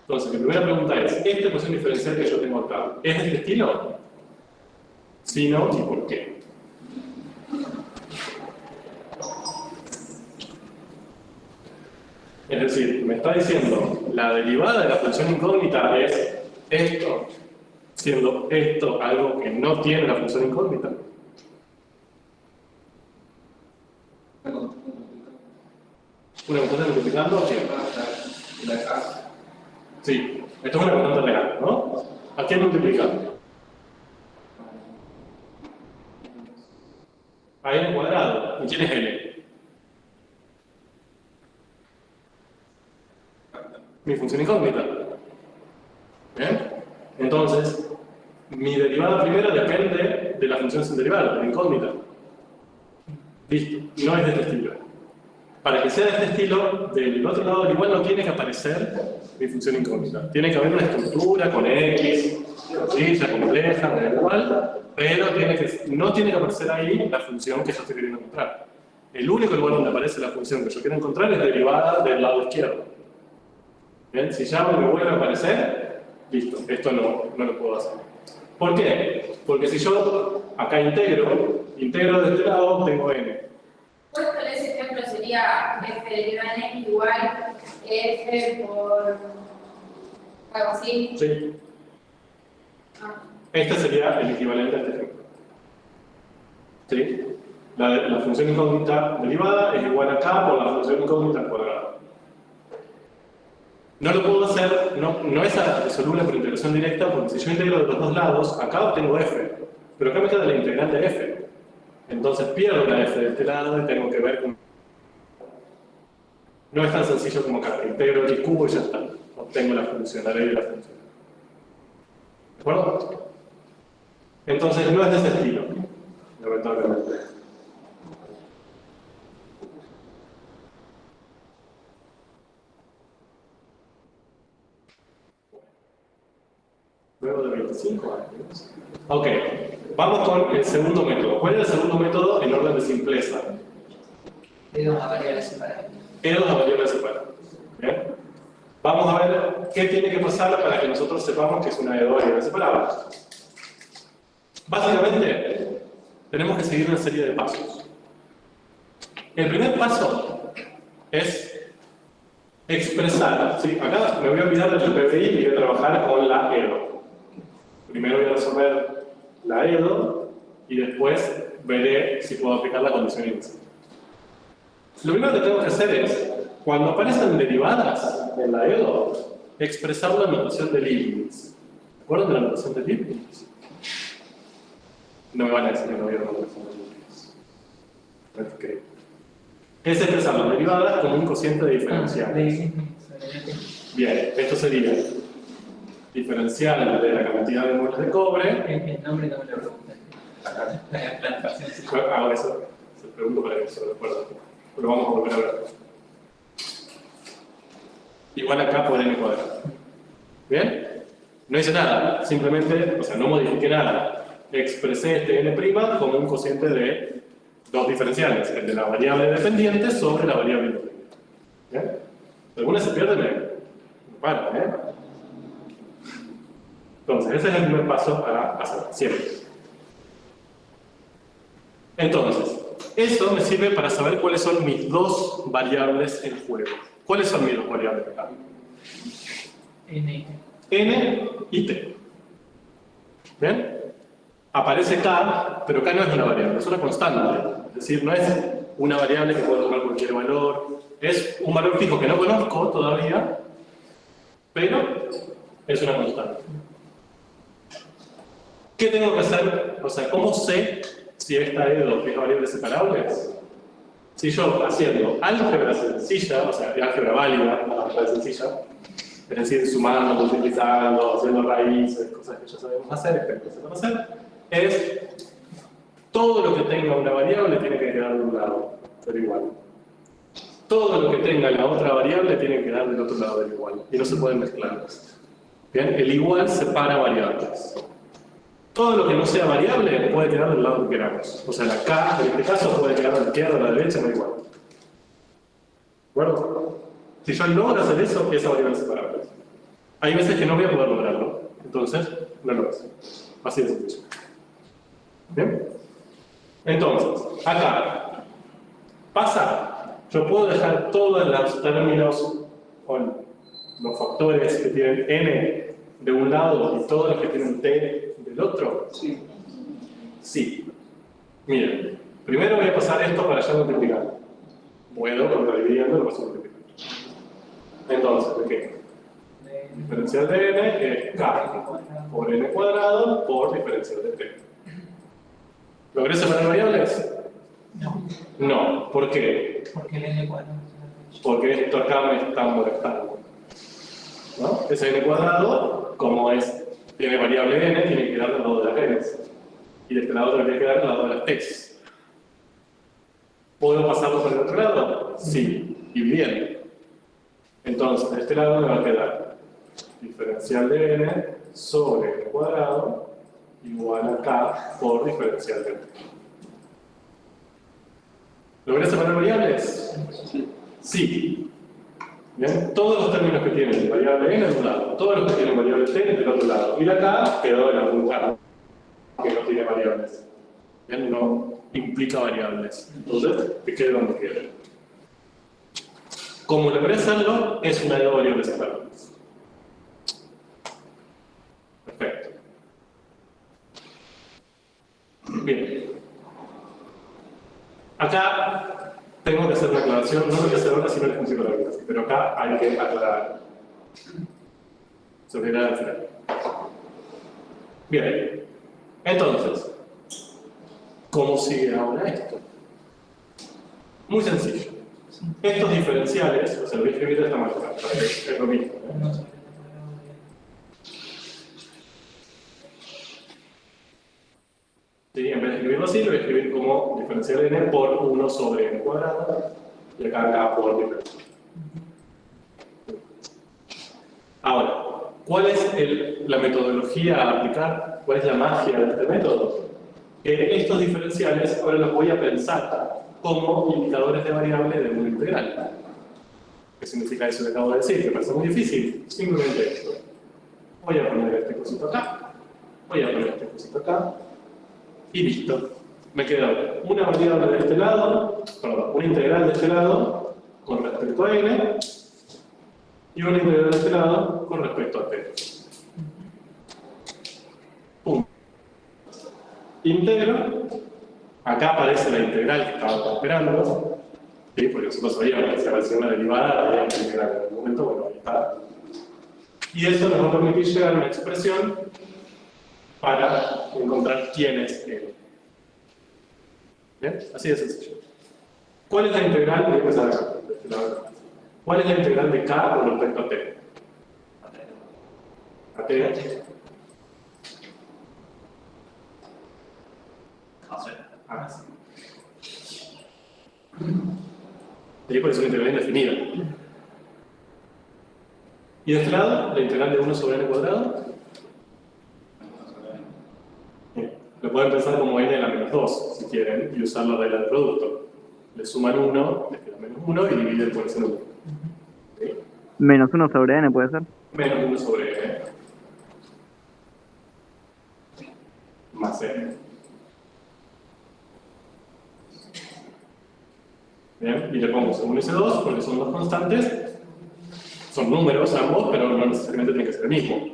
Entonces, mi primera pregunta es, ¿esta ecuación diferencial que yo tengo acá es de este estilo? Si no, ¿y por qué? Es decir, me está diciendo, la derivada de la función incógnita es esto, siendo esto algo que no tiene la función incógnita. ¿Una constante multiplicando? Sí, esto es una constante real, ¿no? ¿A quién multiplicando? A n cuadrado. ¿Y quién es n? Mi función incógnita. ¿Bien? Entonces, mi derivada primera depende de la función sin derivada, de la incógnita. Listo, no es de este estilo. Para que sea de este estilo, del otro lado del igual no tiene que aparecer mi función incógnita. Tiene que haber una estructura con x, sencilla, compleja, da igual, pero no tiene que aparecer ahí la función que yo estoy queriendo encontrar. El único lugar donde aparece la función que yo quiero encontrar es derivada del lado izquierdo. ¿Bien? Si ya me vuelve a aparecer, listo, esto no lo puedo hacer. ¿Por qué? Porque si yo acá integro de este lado, tengo n. Pues con ese ejemplo sería f de n igual f por algo así. Sí. Ah. Este sería el equivalente a este ejemplo. ¿Sí? La función incógnita derivada es igual a k por la función incógnita al cuadrado. No lo puedo hacer, no es resoluble por integración directa, porque si yo integro de los dos lados, acá obtengo f, pero acá me queda la integral de f. Entonces pierdo la f de este lado y tengo que ver con... No es tan sencillo como acá, integro x cubo y ya está. Obtengo la función, la ley de la función. ¿De acuerdo? Entonces no es de ese estilo, lamentablemente. Luego de 25 años. Ok, vamos con el segundo método. ¿Cuál es el segundo método en orden de simpleza? De una variable separada. Es una variable separada. ¿Bien? Vamos a ver qué tiene que pasar para que nosotros sepamos que es una de dos variables separadas. Básicamente, tenemos que seguir una serie de pasos. El primer paso es expresar. ¿Sí? Acá me voy a olvidar del PPI y voy a trabajar con la EDO. Primero voy a resolver la EDO y después veré si puedo aplicar la condición inicial. Lo primero que tengo que hacer es, cuando aparecen derivadas en la EDO, expresar la notación de Leibniz. ¿Se acuerdan de la notación de Leibniz? No me van a decir que no vieron la notación de Leibniz. Okay. Es expresar las derivadas como un cociente diferencial. Bien, esto sería diferencial de la cantidad de moles de cobre. El nombre no me lo pregunté. Ahora eso se pregunto para que se lo recuerden. Pero vamos a volver a ver. Igual acá por n cuadrado. ¿Bien? No hice nada, simplemente, o sea, no modifiqué nada. Expresé este n' como un cociente de dos diferenciales, el de la variable dependiente sobre la variable independiente. ¿Bien? ¿Alguna se pierde? Me para, ¿eh? Entonces, ese es el primer paso para hacer, siempre. Entonces, eso me sirve para saber cuáles son mis dos variables en juego. ¿Cuáles son mis dos variables acá? N. N y T. ¿Bien? aparece K, pero K no es una variable, es una constante. Es decir, no es una variable que puedo tomar cualquier valor, es un valor fijo que no conozco todavía, pero es una constante. ¿Qué tengo que hacer? O sea, ¿cómo sé si esta E2 es variables separables? Si yo haciendo álgebra sencilla, o sea, álgebra válida, álgebra sencilla, es decir, sumando, multiplicando, haciendo raíces, cosas que ya sabemos hacer, que se van a hacer, es todo lo que tenga una variable tiene que quedar de un lado del igual. Todo lo que tenga la otra variable tiene que quedar del otro lado del igual. Y no se pueden mezclar. ¿Bien? El igual separa variables. Todo lo que no sea variable puede quedar del lado que queramos. O sea, la K, en este caso, puede quedar a la izquierda o a la derecha, no igual. ¿De acuerdo? Si yo logro hacer eso, esa variable es separable. Hay veces que no voy a poder lograrlo. Entonces, no lo hago. Así de sencillo. ¿Bien? Entonces, acá, pasa, yo puedo dejar todos los términos o los factores que tienen n de un lado y todos los que tienen t del otro. Sí. Sí. Miren, primero voy a pasar esto para ya multiplicar. Puedo, contradividiendo, lo paso multiplicando. Entonces, ¿de qué? Diferencial de n es k por n cuadrado por diferencial de t. ¿Logré separar variables? No, No. ¿Por qué? porque el n cuadrado. Porque esto acá me está molestando. ¿No? Ese n cuadrado, como tiene variable n, tiene que quedar del lado de las n's. Y de este lado tendría que quedar del lado de las t's. ¿Puedo pasarlo por el otro lado? Sí, dividiendo. Entonces, de este lado me va a quedar diferencial de n sobre n cuadrado igual a k por diferencial de t. ¿Logré separar variables? Sí. ¿Bien? Todos los términos que tienen variable n de un lado, todos los que tienen variable t del otro lado. Y la k quedó en algún lugar que no tiene variables. ¿Bien? No implica variables. Entonces, que quede donde quede. Como logré hacerlo, es una de las variables separables. Perfecto. Bien. Acá tengo que hacer una aclaración, no lo voy a hacer ahora si no les consigo la vida, pero acá hay que aclarar. Sobre la final. Bien. Entonces, ¿cómo sigue ahora esto? Muy sencillo. Estos diferenciales, o sea, lo voy a escribir de esta manera, para que es lo mismo. No sé. ¿Sí? En vez de escribirlo así, lo voy a escribir como diferencial de n por 1 sobre n cuadrado, y acá por diferencial. Ahora, ¿cuál es la metodología a aplicar? ¿Cuál es la magia de este método? Que estos diferenciales ahora los voy a pensar como indicadores de variable de una integral. ¿Qué significa eso que acabo de decir? ¿Me parece muy difícil? Simplemente esto. Voy a poner este cosito acá, voy a poner este cosito acá, y listo. Me queda una variable de este lado, perdón, una integral de este lado con respecto a n, y una integral de este lado con respecto a t. Punto. Integro. Acá aparece la integral que estaba esperando, ¿sí? Porque nosotros sabíamos que si aparecía una derivada, había que integrar en algún momento, bueno, ahí está. Y eso nos va a permitir llegar a una expresión para encontrar quién es n. ¿Bien? Así de sencillo. ¿Cuál es la integral? Voy a empezar acá, de este lado. ¿Cuál es la integral de k con respecto a t? A t. Ah, sí. Y por eso es una integral indefinida. Y de este lado, la integral de 1 sobre n cuadrado. Bien. Lo pueden pensar como n a la menos 2, si quieren, y usar la regla del producto. Le suman 1, les queda menos 1 y dividen por ese número. ¿Sí? Menos 1 sobre n puede ser. Menos 1 sobre n. Más n. Bien, y le pongo C1 y C2 porque son dos constantes. Son números ambos, pero no necesariamente tienen que ser el mismo.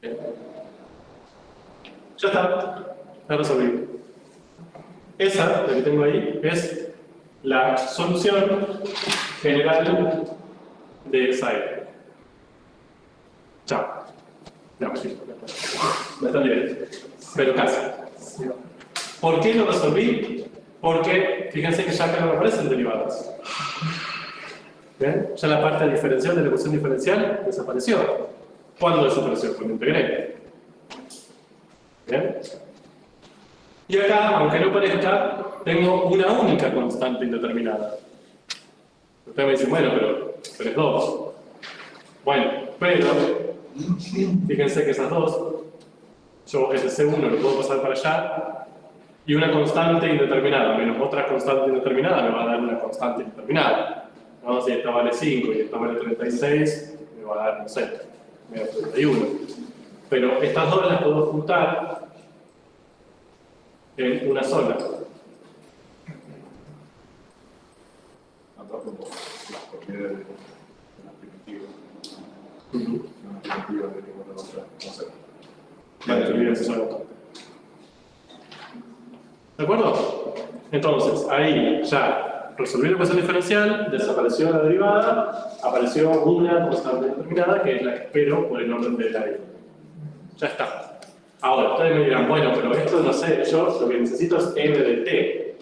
Bien. Ya resolví. Esa, la que tengo ahí, es la solución general de esa E. Chao. No, no está bien. Pero casi. ¿Por qué lo resolví? Porque fíjense que ya acá no me aparecen derivadas. ¿Ven? Ya la parte diferencial de la ecuación diferencial desapareció. ¿Cuándo desapareció? Cuando integré. ¿Bien? Y acá, aunque no parezca, tengo una única constante indeterminada. Ustedes me dicen, bueno, pero es 2. Bueno, pero fíjense que esas dos, yo ese C1 lo puedo pasar para allá, y una constante indeterminada menos otra constante indeterminada me va a dar una constante indeterminada. ¿No? Si esta vale 5 y esta vale 36, me va a dar, no sé, me da 31. Pero estas dos las puedo juntar en una sola. Aparte, las propiedades de una primitiva. Una primitiva de ninguna otra, no sé. Vale, olvídense esa constante. ¿De acuerdo? Entonces, ahí ya resolví la ecuación diferencial, desapareció la derivada, apareció una constante determinada que es la que espero por el orden de la I. Ya está. Ahora, ustedes me dirán, bueno, pero esto no sé, yo lo que necesito es n de t,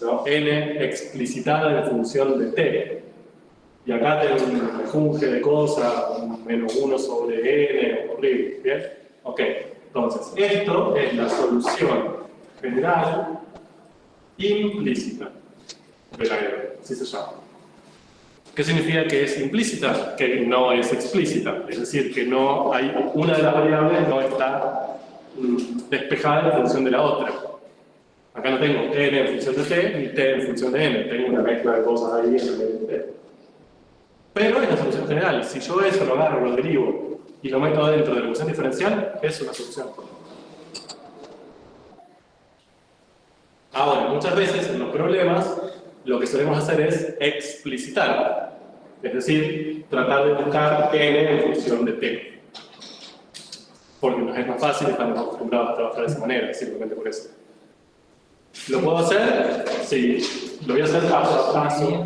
¿no? N explicitada en función de t. Y acá tengo un mejunje de cosas, un menos 1 sobre n, horrible, ¿bien? Ok, entonces, esto es la solución general implícita de la E, así se llama. ¿Qué significa que es implícita? Que no es explícita, es decir, que no hay una de las variables no está despejada en función de la otra. Acá no tengo n en función de t ni t en función de n, tengo una mezcla de cosas ahí en el medio de t. Pero es la solución general. Si yo eso lo agarro, lo derivo y lo meto dentro de la ecuación diferencial, es una solución. Ahora, muchas veces en los problemas lo que solemos hacer es explicitar, es decir, tratar de buscar n en función de t. Porque nos es más fácil, estamos acostumbrados a trabajar de esa manera, simplemente por eso. ¿Lo puedo hacer? Sí. Lo voy a hacer paso a paso. Lo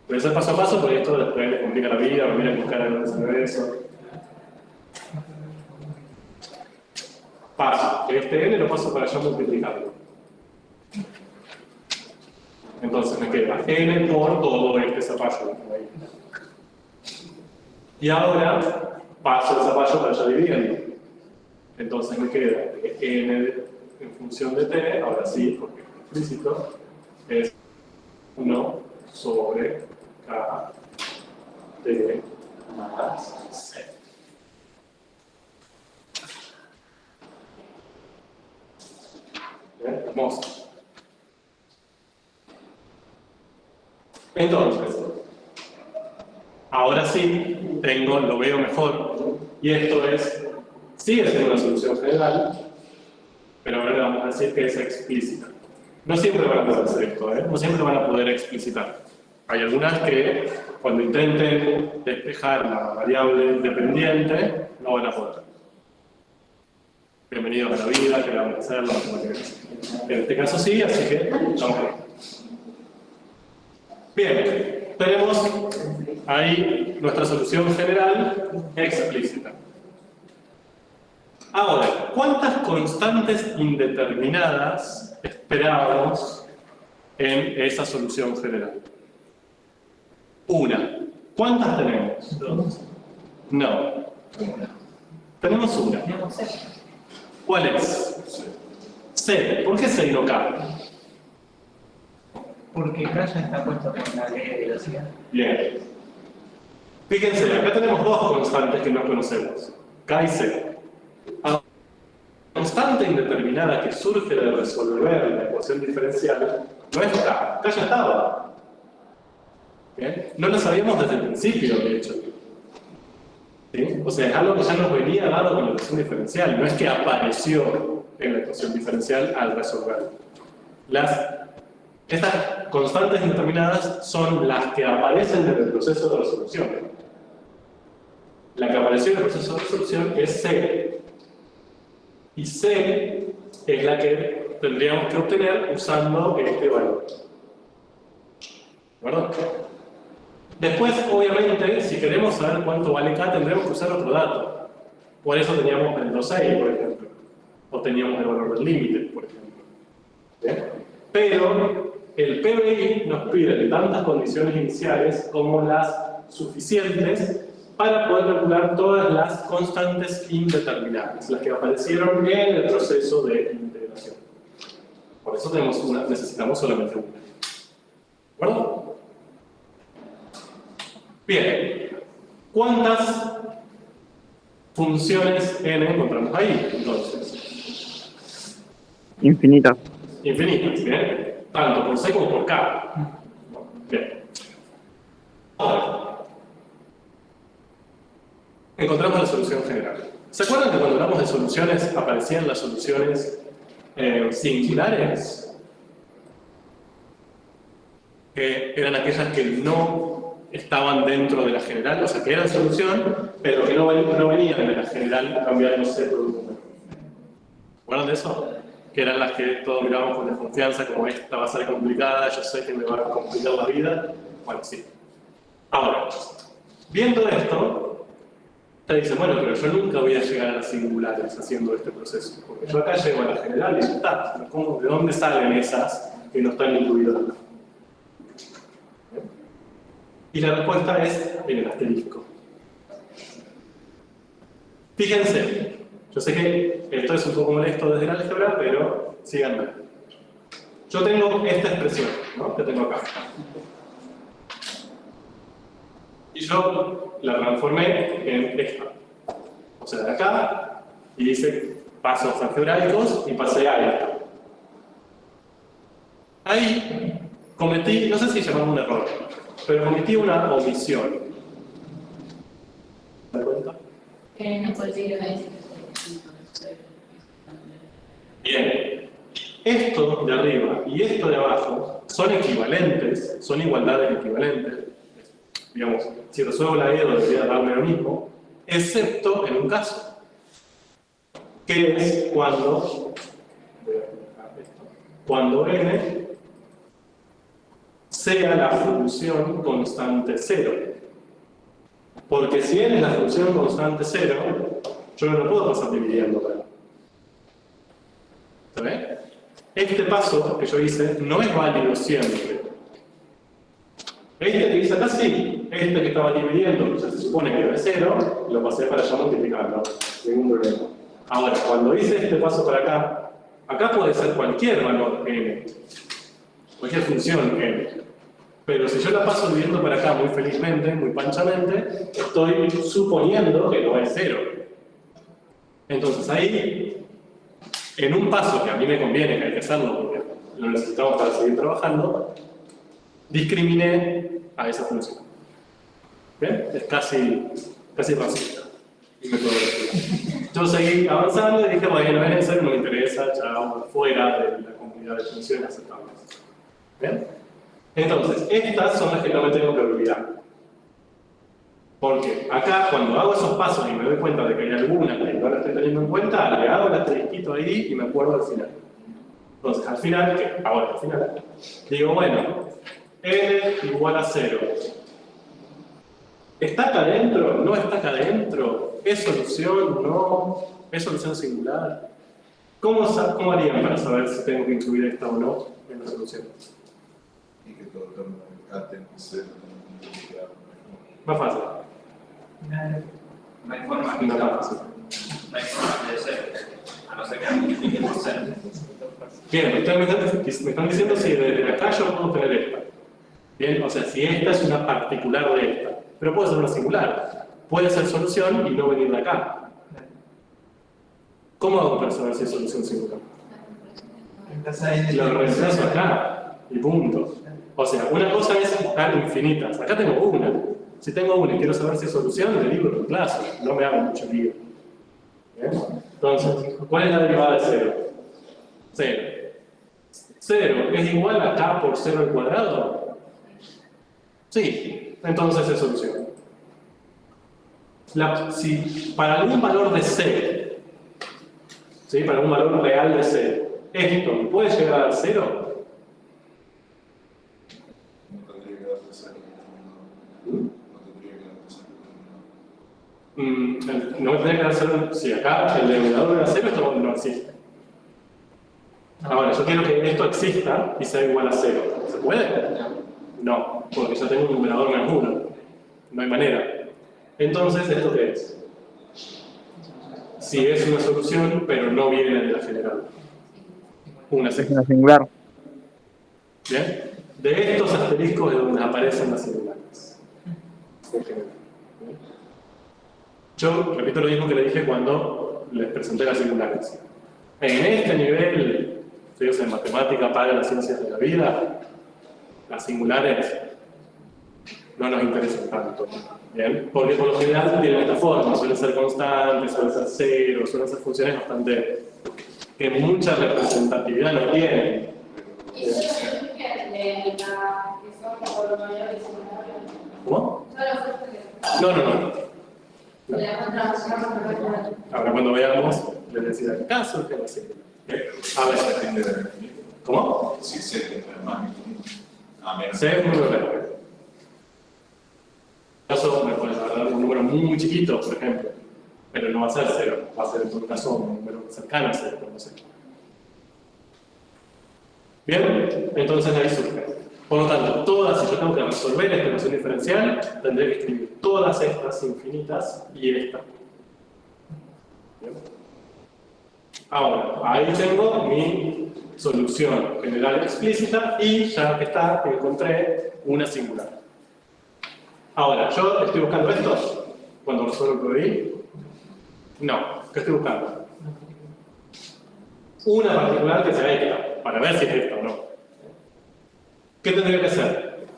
voy a hacer paso a paso porque esto después le complica la vida, me mira con cara de dónde se ve eso. Paso. Este n lo paso para yo multiplicarlo. Entonces me queda n por todo este zapallo. Y ahora paso el zapallo para allá dividiendo. Entonces me queda n en función de t, ahora sí, porque es explícito, es 1 sobre k t más c. Bien, hermoso. Entonces, ahora sí lo veo mejor, y esto sigue siendo una solución general, pero ahora le vamos a decir que es explícita. No siempre van a poder hacer esto, no siempre van a poder explicitar. Hay algunas que, cuando intenten despejar la variable dependiente, no van a poder. Bienvenidos a la vida, que la vamos a hacer, la matemáticas. En este caso sí, así que vamos a ver. Bien, tenemos ahí nuestra solución general explícita. Ahora, ¿cuántas constantes indeterminadas esperábamos en esa solución general? Una. ¿Cuántas tenemos? Dos. No. Tenemos una. ¿Cuál es? C. ¿Por qué C y no K? Porque acá ya está puesto con la ley de velocidad. Bien. Fíjense, acá tenemos dos constantes que no conocemos. K y C. La constante indeterminada que surge de resolver la ecuación diferencial no es K. K ya estaba. ¿Bien? No lo sabíamos desde el principio, de hecho. ¿Sí? O sea, es algo que ya nos venía dado con la ecuación diferencial. No es que apareció en la ecuación diferencial al resolver. Estas constantes indeterminadas son las que aparecen en el proceso de resolución. La que apareció en el proceso de resolución es C. Y C es la que tendríamos que obtener usando este valor. ¿De acuerdo? Después, obviamente, si queremos saber cuánto vale K, tendremos que usar otro dato. Por eso teníamos el 2,6, por ejemplo. O teníamos el valor del límite, por ejemplo. ¿Bien? Pero el PBI nos pide tantas condiciones iniciales como las suficientes para poder calcular todas las constantes indeterminadas, las que aparecieron en el proceso de integración. Por eso necesitamos solamente una. ¿De acuerdo? Bien. ¿Cuántas funciones n encontramos ahí, entonces? Infinitas. Infinitas, ¿bien? Tanto por C como por K. Bien. Ahora, encontramos la solución general. ¿Se acuerdan que cuando hablamos de soluciones aparecían las soluciones singulares? Que eran aquellas que no estaban dentro de la general, o sea, que eran solución, pero que no venían de la general cambiándose por un número. ¿Se acuerdan de eso? Que eran las que todos mirábamos con desconfianza, como esta va a ser complicada, yo sé que me va a complicar la vida. Bueno, sí. Ahora, viendo esto, te dicen, bueno, pero yo nunca voy a llegar a las singulares haciendo este proceso, porque yo acá llego a la general y ya está. ¿Cómo, ¿de dónde salen esas que no están incluidas acá? Y la respuesta es en el asterisco. Fíjense, yo sé que esto es un poco molesto desde el álgebra, pero síganme. Yo tengo esta expresión, ¿no? Que tengo acá. Y yo la transformé en esta. O sea, de acá, y hice pasos algebraicos y pasé a esta. Ahí cometí, no sé si llamamos un error, pero cometí una omisión. ¿Te das cuenta? No puede ir a decir. Bien. Esto de arriba y esto de abajo son equivalentes, son igualdades equivalentes. Digamos, si resuelvo la E debería darme lo mismo, excepto en un caso, que es cuando n sea la función constante 0. Porque si n es la función constante 0, yo no lo puedo pasar dividiendo. ¿Se ve? Este paso que yo hice no es válido siempre. Este que hice acá sí, este que estaba dividiendo, ya se supone que era 0, lo pasé para allá multiplicando, ningún problema. Ahora, cuando hice este paso para acá puede ser cualquier valor n, cualquier función n. Pero si yo la paso dividiendo para acá muy felizmente, muy panchamente, estoy suponiendo que no es 0. Entonces ahí, en un paso que a mí me conviene, que hay que hacerlo porque lo necesitamos para seguir trabajando, discriminé a esa función. ¿Bien? Es casi racista. Y me puedo decir. Yo seguí avanzando y dije, bueno, es eso, no me interesa, ya fuera de la comunidad de funciones aceptables. ¿Bien? Entonces, estas son las que no me tengo que olvidar. Porque acá, cuando hago esos pasos y me doy cuenta de que hay alguna que no la estoy teniendo en cuenta, le hago el asterisquito ahí y me acuerdo al final. Entonces, al final, digo, bueno, n igual a 0. ¿Está acá adentro? ¿No está acá adentro? ¿Es solución? ¿No? ¿Es solución singular? ¿Cómo harían para saber si tengo que incluir esta o no en la solución? Y que todo término de K tenga que ser Más fácil. No hay forma No es más fácil. no hay forma de ser, a no ser que multiplique por 0. Bien, ustedes me están diciendo si desde acá yo puedo tener esta. Bien, o sea, si esta es una particular de esta, pero puede ser una singular. Puede ser solución y no venir de acá. ¿Cómo hago para saber si es solución singular? Lo reemplazo acá y punto. O sea, una cosa es buscar infinitas. Acá tengo una. Si tengo una y quiero saber si es solución, le digo reemplazo. No me hago mucho lío. ¿Bien? Entonces, ¿cuál es la derivada de 0? 0. 0 es igual a K por 0 al cuadrado. Sí, entonces es solución. Si para algún valor de C ¿sí? Para un valor real de 0. ¿Esto puede llegar a dar 0? No tendría que darte cero. No tendría que darte cero. No me tendría que dar 0. Si acá el denominador me da 0, esto no existe. Ahora, yo quiero que esto exista y sea igual a 0. ¿Se puede? No, porque yo tengo un numerador menos 1. No hay manera. Entonces, ¿esto qué es? Sí, es una solución, pero no viene de la general. Una Es sección. una singular. ¿Bien? De estos asteriscos es donde aparecen las singulares. En general. ¿Bien? Yo repito lo mismo que le dije cuando les presenté las singulares. En este nivel, estudios en matemática para las ciencias de la vida, las singulares no nos interesan tanto. ¿Bien? Porque por lo general tienen esta forma, suelen ser constantes, suelen ser ceros, suelen ser funciones bastante que mucha representatividad no tienen. Y yo surgen de la que son por mayores y menores. ¿Cómo? Solo surgen No. de la otra. Ahora cuando veamos, les decía, acá surgen las singulares. A ver, Se tiende a definir. ¿cómo? Si se tiende a más infinito. A menos. C es muy breve. Caso me puedes dar un número muy chiquito, por ejemplo, pero no va a ser 0, va a ser en todo caso un número cercano a 0, no sé. Bien, entonces ahí surge. Por lo tanto, todas, si yo tengo que resolver esta ecuación diferencial, tendré que escribir todas estas infinitas y esta. Bien. Ahora, ahí tengo mi solución general explícita y ya está, encontré una singular. Ahora, ¿yo estoy buscando esto cuando resuelvo el PBI? No. ¿Qué estoy buscando? Una particular que sea esta, para ver si es esta o no. ¿Qué tendría que hacer?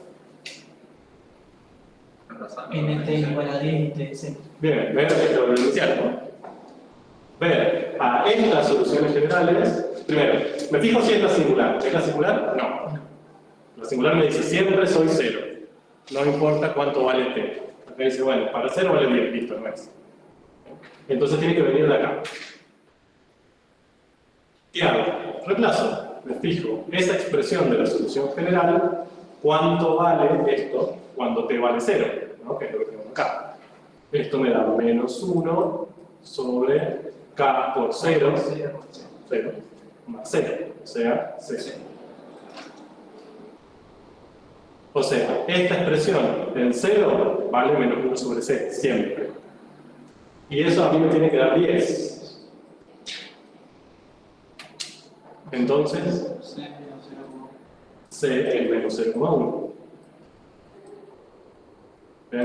NT igual a D y TC. Bien, ver esto lo inicial, ¿no? Ver a estas soluciones generales. Primero, me fijo si es la singular. ¿Es la singular? No. La singular me dice siempre soy 0. No importa cuánto vale t. Acá dice, bueno, para 0 vale 10, listo, no es. Entonces tiene que venir de acá. ¿Qué hago? Reemplazo. Me fijo esa expresión de la solución general, cuánto vale esto cuando t vale 0, ¿no? Que es lo que tengo acá. Esto me da menos 1 sobre k por 0, 0, más 0, o sea, 0. O sea, esta expresión en 0 vale menos 1 sobre c, siempre. Y eso a mí me tiene que dar 10. Entonces, c es menos 0,1.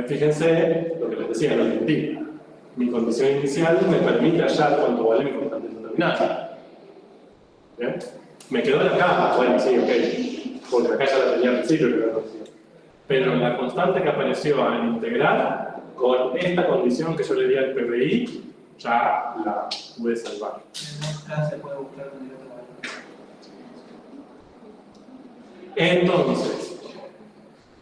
Fíjense lo que les decía, lo entendí. Mi condición inicial me permite hallar cuánto vale mi constante determinada. ¿Bien? Me quedó de acá, bueno, sí, ok. Porque acá ya la tenía al principio, pero la constante que apareció al integrar, con esta condición que yo le di al PBI, ya la pude salvar. En nuestra se puede buscar con el otro valor. Entonces,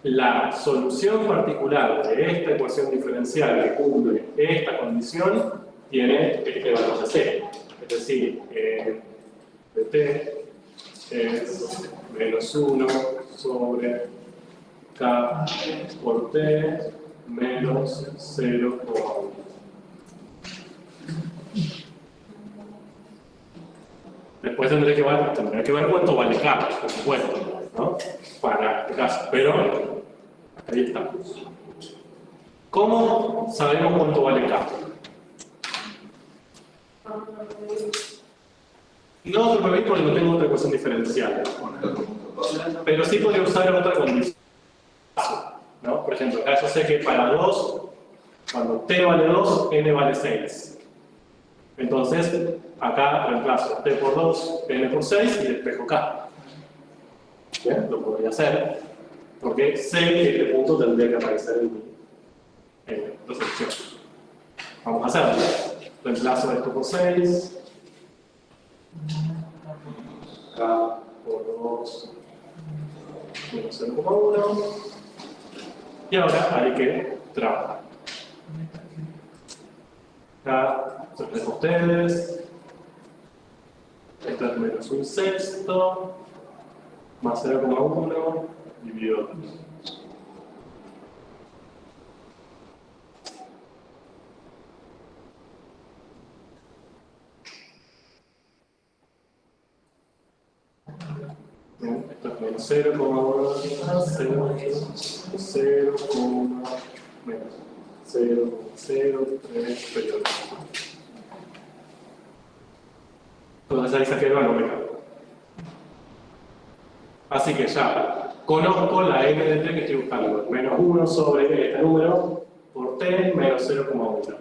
la solución particular de esta ecuación diferencial que cumple esta condición tiene este valor de c. Es decir, de t es menos 1 sobre k por t menos 0,1. Después tendré que ver cuánto vale k, por supuesto, ¿no? Para este caso, pero ahí estamos. ¿Cómo sabemos cuánto vale k? No por PBI porque no tengo otra ecuación diferencial, pero sí podría usar otra condición, ¿no? Por ejemplo, acá yo sé que para 2, cuando t vale 2, n vale 6. Entonces, acá reemplazo t por 2, n por 6 y despejo k. Bien, lo podría hacer, porque sé que este punto tendría que aparecer en mi solución. Vamos a hacerlo. Reemplazo esto por 6. K por 2 menos 0,1. Y ahora hay que trabajar. Acá se refleja a ustedes. Esto es menos un sexto, más 0,1 dividido 2. Bien, esto es menos 0,1, 0,03 periodos. Entonces ahí saqué el valor de cálculo. Así que ya conozco la n de t que estoy buscando. Menos 1 sobre este número por t menos 0,1.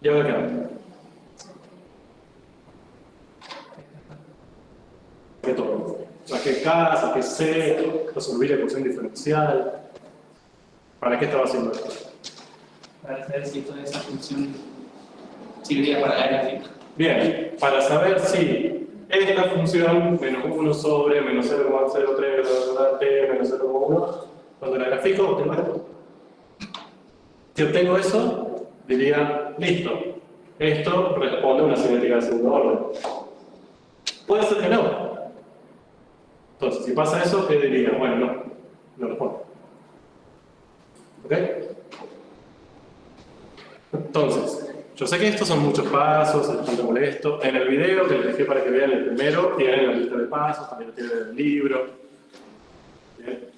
¿Y ahora qué hago? Saqué todo. Saqué K, saqué C, resolví la ecuación diferencial. ¿Para qué estaba haciendo esto? Para saber si toda esa función serviría para la gráfica. Bien, para saber si esta función, menos 1 sobre menos 0,03 t menos 0,1, cuando la grafico obtengo esto. Si obtengo eso, diría, listo, esto responde a una cinética de segundo orden. Puede ser que no. Entonces, si pasa eso, ¿qué diría? Bueno, no responde. ¿Ok? Entonces, yo sé que estos son muchos pasos, es bastante molesto. En el video que les dejé para que vean el primero, tienen la lista de pasos, también lo tienen en el libro. Bien.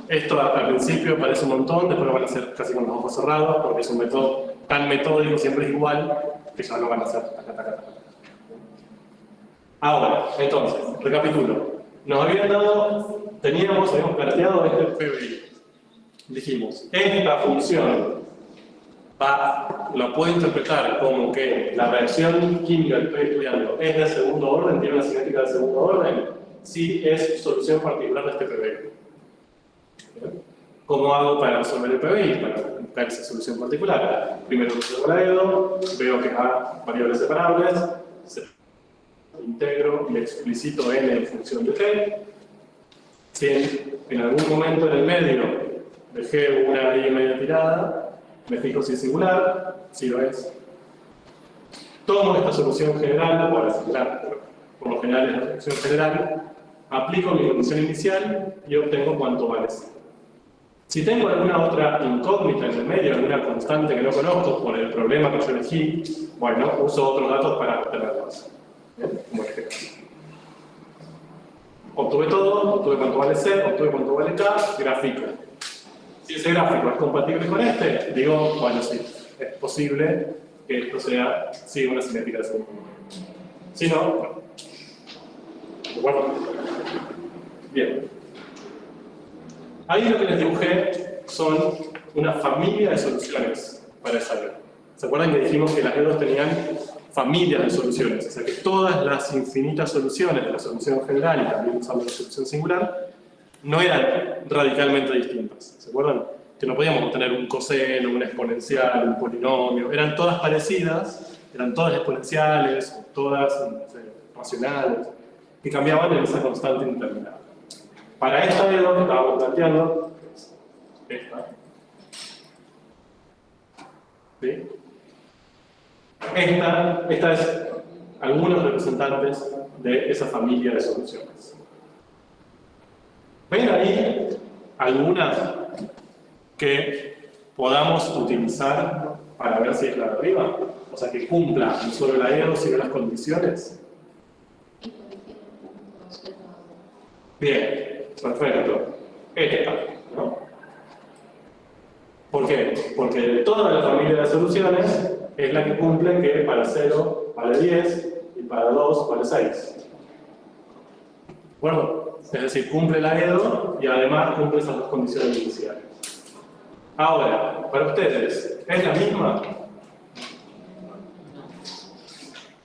Esto al principio parece un montón, después lo van a hacer casi con los ojos cerrados, porque es un método tan metódico, siempre es igual, que ya lo van a hacer. Ahora, entonces, recapitulo. Nos habían dado, habíamos planteado este PBI. Dijimos, esta función lo puedo interpretar como que la reacción química que estoy estudiando es de segundo orden, tiene una cinética de segundo orden, si es solución particular de este PBI. ¿Cómo hago para resolver el PBI? Para buscar esa solución particular. Primero uso la EDO, veo que hay variables separables, integro y explicito n en función de t. Si en algún momento en el medio dejé una y media tirada, me fijo si es singular, si lo es. Tomo esta solución general, o la singular, por lo general es la solución general, aplico mi condición inicial y obtengo cuánto vale C. Si tengo alguna otra incógnita en el medio, alguna constante que no conozco por el problema que yo elegí, bueno, uso otros datos para obtenerlos. ¿Bien? Como este caso. Obtuve todo, obtuve cuánto vale C, obtuve cuánto vale K, grafico. Si ese gráfico es compatible con este, digo, bueno, sí, es posible que esto sea, sí, una cinética de segundo orden. Si no, bueno. ¿De acuerdo? Bien. Ahí lo que les dibujé son una familia de soluciones para esa red. ¿Se acuerdan que dijimos que las redes tenían familias de soluciones? O sea que todas las infinitas soluciones de la solución general y también usando la solución singular no eran radicalmente distintas. ¿Se acuerdan? Que no podíamos obtener un coseno, una exponencial, un polinomio. Eran todas parecidas, eran todas exponenciales, todas no sé, racionales, que cambiaban en esa constante indeterminada. Para esta de lo que estábamos planteando, es esta. ¿Sí? Esta es algunos representantes de esa familia de soluciones. ¿Ven ahí algunas que podamos utilizar para ver si es la de arriba? O sea, que cumpla no solo la EDO, sino las condiciones. Bien, perfecto. Esta, ¿no? ¿Por qué? Porque de toda la familia de soluciones es la que cumple que para 0 vale 10 y para 2 vale 6. ¿De acuerdo? Es decir, cumple la EDO y además cumple esas dos condiciones iniciales. Ahora, para ustedes, ¿es la misma?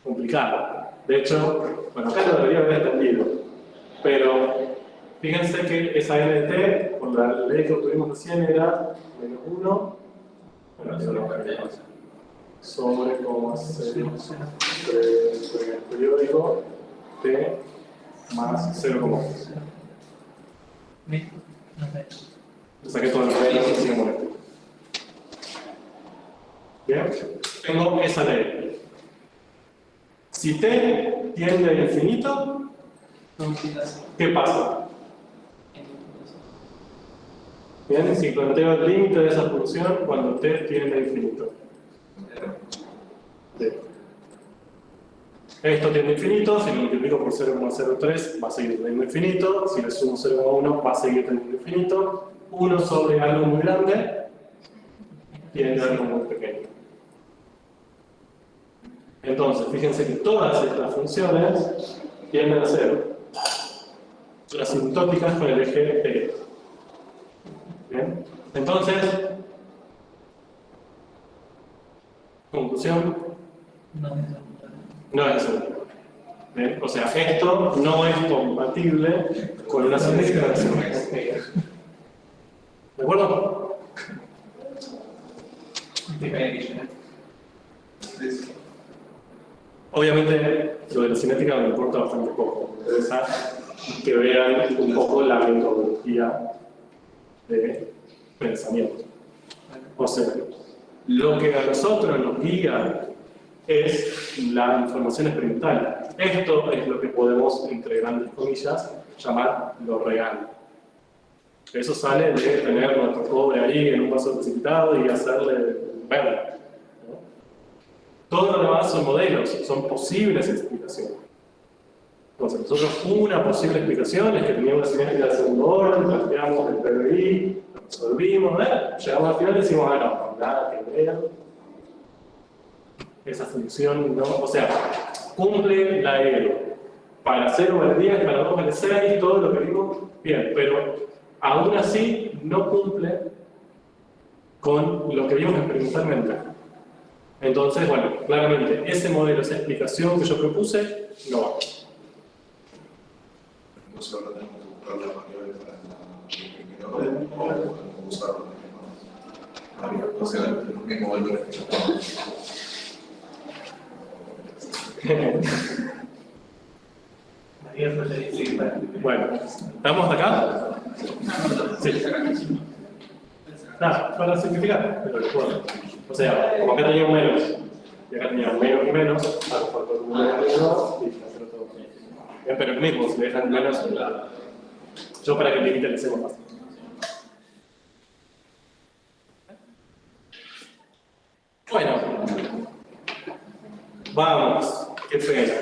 Complicado. De hecho, bueno, acá lo debería haber entendido. Pero fíjense que esa NT, por la ley que obtuvimos recién, era menos 1, bueno, eso lo cambiamos, sobre coma 0, en el periódico, T más 0,1. No sé. Le saqué todos los medios y sigue molesto. Bien, tengo esa ley. Si t tiende a infinito, ¿qué pasa? Bien, si planteo el límite de esa función cuando t tiende a infinito. T. Esto tiende a infinito, si lo multiplico por 0,03 va a seguir teniendo infinito, si le sumo 0,1 va a seguir teniendo infinito, 1 sobre algo muy grande tiende a algo muy pequeño. Entonces, fíjense que todas estas funciones tienden a ser asintóticas con el eje T. ¿Bien? Entonces, conclusión, no es eso. ¿Bien? O sea, esto no es compatible con una significación. ¿De acuerdo? Obviamente, lo de la cinética me importa bastante poco. Me interesa que vean un poco la metodología de pensamiento. O sea, lo que a nosotros nos guía es la información experimental. Esto es lo que podemos, entre grandes comillas, llamar lo real. Eso sale de tener nuestro cobre ahí en un vaso precipitado y hacerle ver. Todo lo demás son modelos, son posibles explicaciones. Entonces, nosotros una posible explicación es que teníamos una cinética de segundo orden, planteamos el PBI, lo resolvimos, llegamos al final y decimos, no, nada que ver. Esa función no, o sea, cumple la ELO. Para 0 vale 10, para 2 vale 6, todo lo que vimos, bien, pero aún así no cumple con lo que vimos experimentalmente. Entonces, bueno, claramente ese modelo, esa explicación que yo propuse, no va. Entonces ahora tenemos que buscar las variables para el primer orden o podemos usar los mismos. O sea, el mismo valor Bueno, ¿estamos acá? Sí. Nada, para simplificar, pero lo puedo. O sea, como acá teníamos menos, y acá teníamos menos y menos, algo por todo menos y hacerlo todo. Bien, pero el mismo, si le dejan menos, yo para que el límite le sea más fácil. Bueno, vamos, qué pena.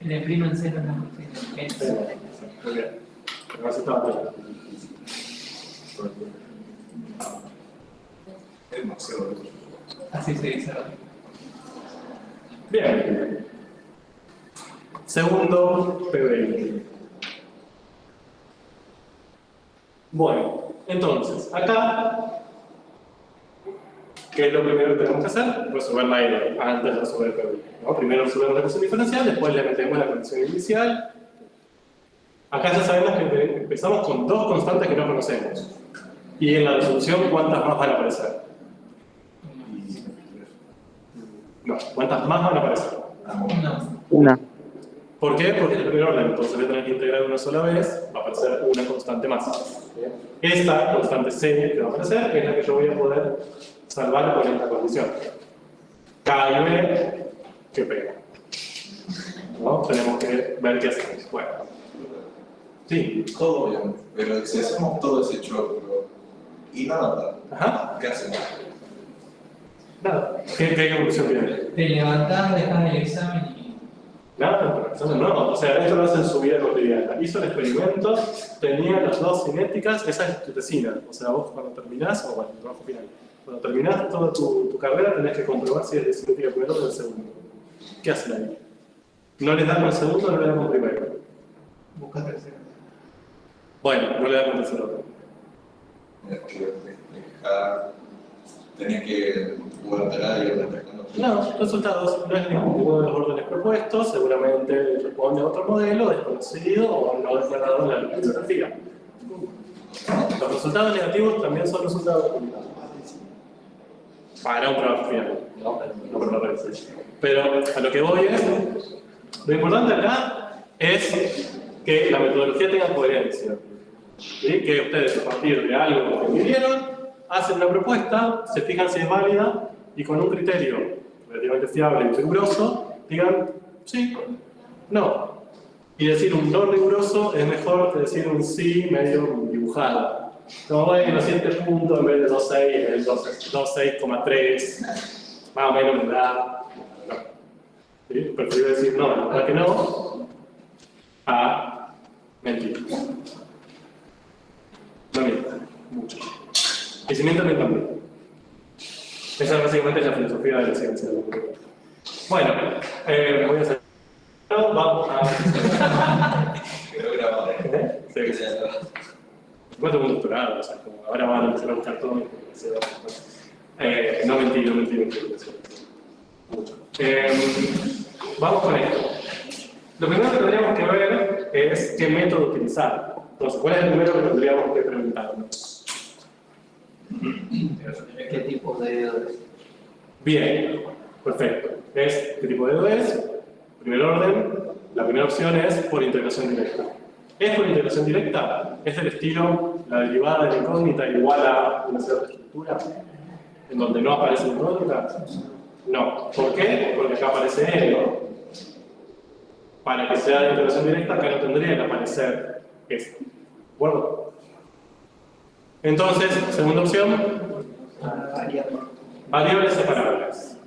En el primo en cero no. Muy bien. Pero así estaba bien. es demasiado. Así se dice. Bien. Segundo PBI. Bueno, entonces, acá, ¿qué es lo primero que tenemos que hacer? Resolver la ELO antes de resolver el PBI. ¿No? Primero resolvemos la ecuación diferencial, después le metemos la condición inicial. Acá ya sabemos que empezamos con dos constantes que no conocemos. Y en la resolución, ¿cuántas más van a aparecer? No, ¿cuántas más van a aparecer? Una. ¿Por qué? Porque es el primer orden, entonces voy a tener que integrar una sola vez, va a aparecer una constante más. ¿Bien? Esta constante C que va a aparecer es la que yo voy a poder salvar con esta condición. K y B, ¿qué pega? ¿No? Tenemos que ver qué hacemos. Bueno. Sí. Todo bien, pero si hacemos todo ese choclo y nada, Ajá. ¿qué hacemos? Nada. ¿Qué conclusión tiene? Te levantás, dejas el examen y. Nada, no. O sea, esto lo hace en su vida cotidiana. Hizo el experimento, tenía las dos cinéticas, esa es tu tesina. O sea, vos cuando terminás, o bueno, el trabajo final, cuando terminás toda tu carrera tenés que comprobar si es de cinética primero o del segundo. ¿Qué hacen ahí? ¿No les dan con el segundo o no les dan con el primero? Busca tercero. Bueno, no le dan con el tercero. Tenía que jugar y No, resultados. No es ninguno de los órdenes propuestos, seguramente responde a otro modelo desconocido o no declarado en la bibliografía. Los resultados negativos también son resultados combinados. Para un trabajo final, no para una revisión. Pero a lo que voy es, lo importante acá es que la metodología tenga coherencia. ¿Sí? Que ustedes, a partir de algo que vivieron, hacen una propuesta, se fijan si es válida y con un criterio relativamente fiable y riguroso, digan sí, no. Y decir un no riguroso es mejor que decir un sí medio dibujado. Como bueno, 7 puntos en vez de 2,6 es 2,6,3, más o menos me da. No. ¿Sí? Prefiero decir no, la verdad que no, a mentir. No mientan, mucho. Y si mienten, también. Esa es básicamente la filosofía de la ciencia. Bueno, voy a hacer. Vamos a. Creo grabado. Sí. Después tengo un doctorado, o sea, como ahora van a empezar a buscar todo. No mentí. Mucho. Vamos con esto. Lo primero que tendríamos que ver es qué método utilizar. Entonces, ¿cuál es el primero que tendríamos que preguntarnos? ¿Qué tipo de dedo es? Bien, perfecto. ¿Qué tipo de dedo es? Primer orden, la primera opción es por integración directa. ¿Es por integración directa? ¿Es del estilo la derivada de la incógnita igual a una cierta estructura? ¿En donde no aparece la incógnita? No. ¿Por qué? Porque acá aparece L. Para que sea de integración directa, acá no tendría que aparecer esto. ¿De acuerdo? Entonces, segunda opción, variables separables.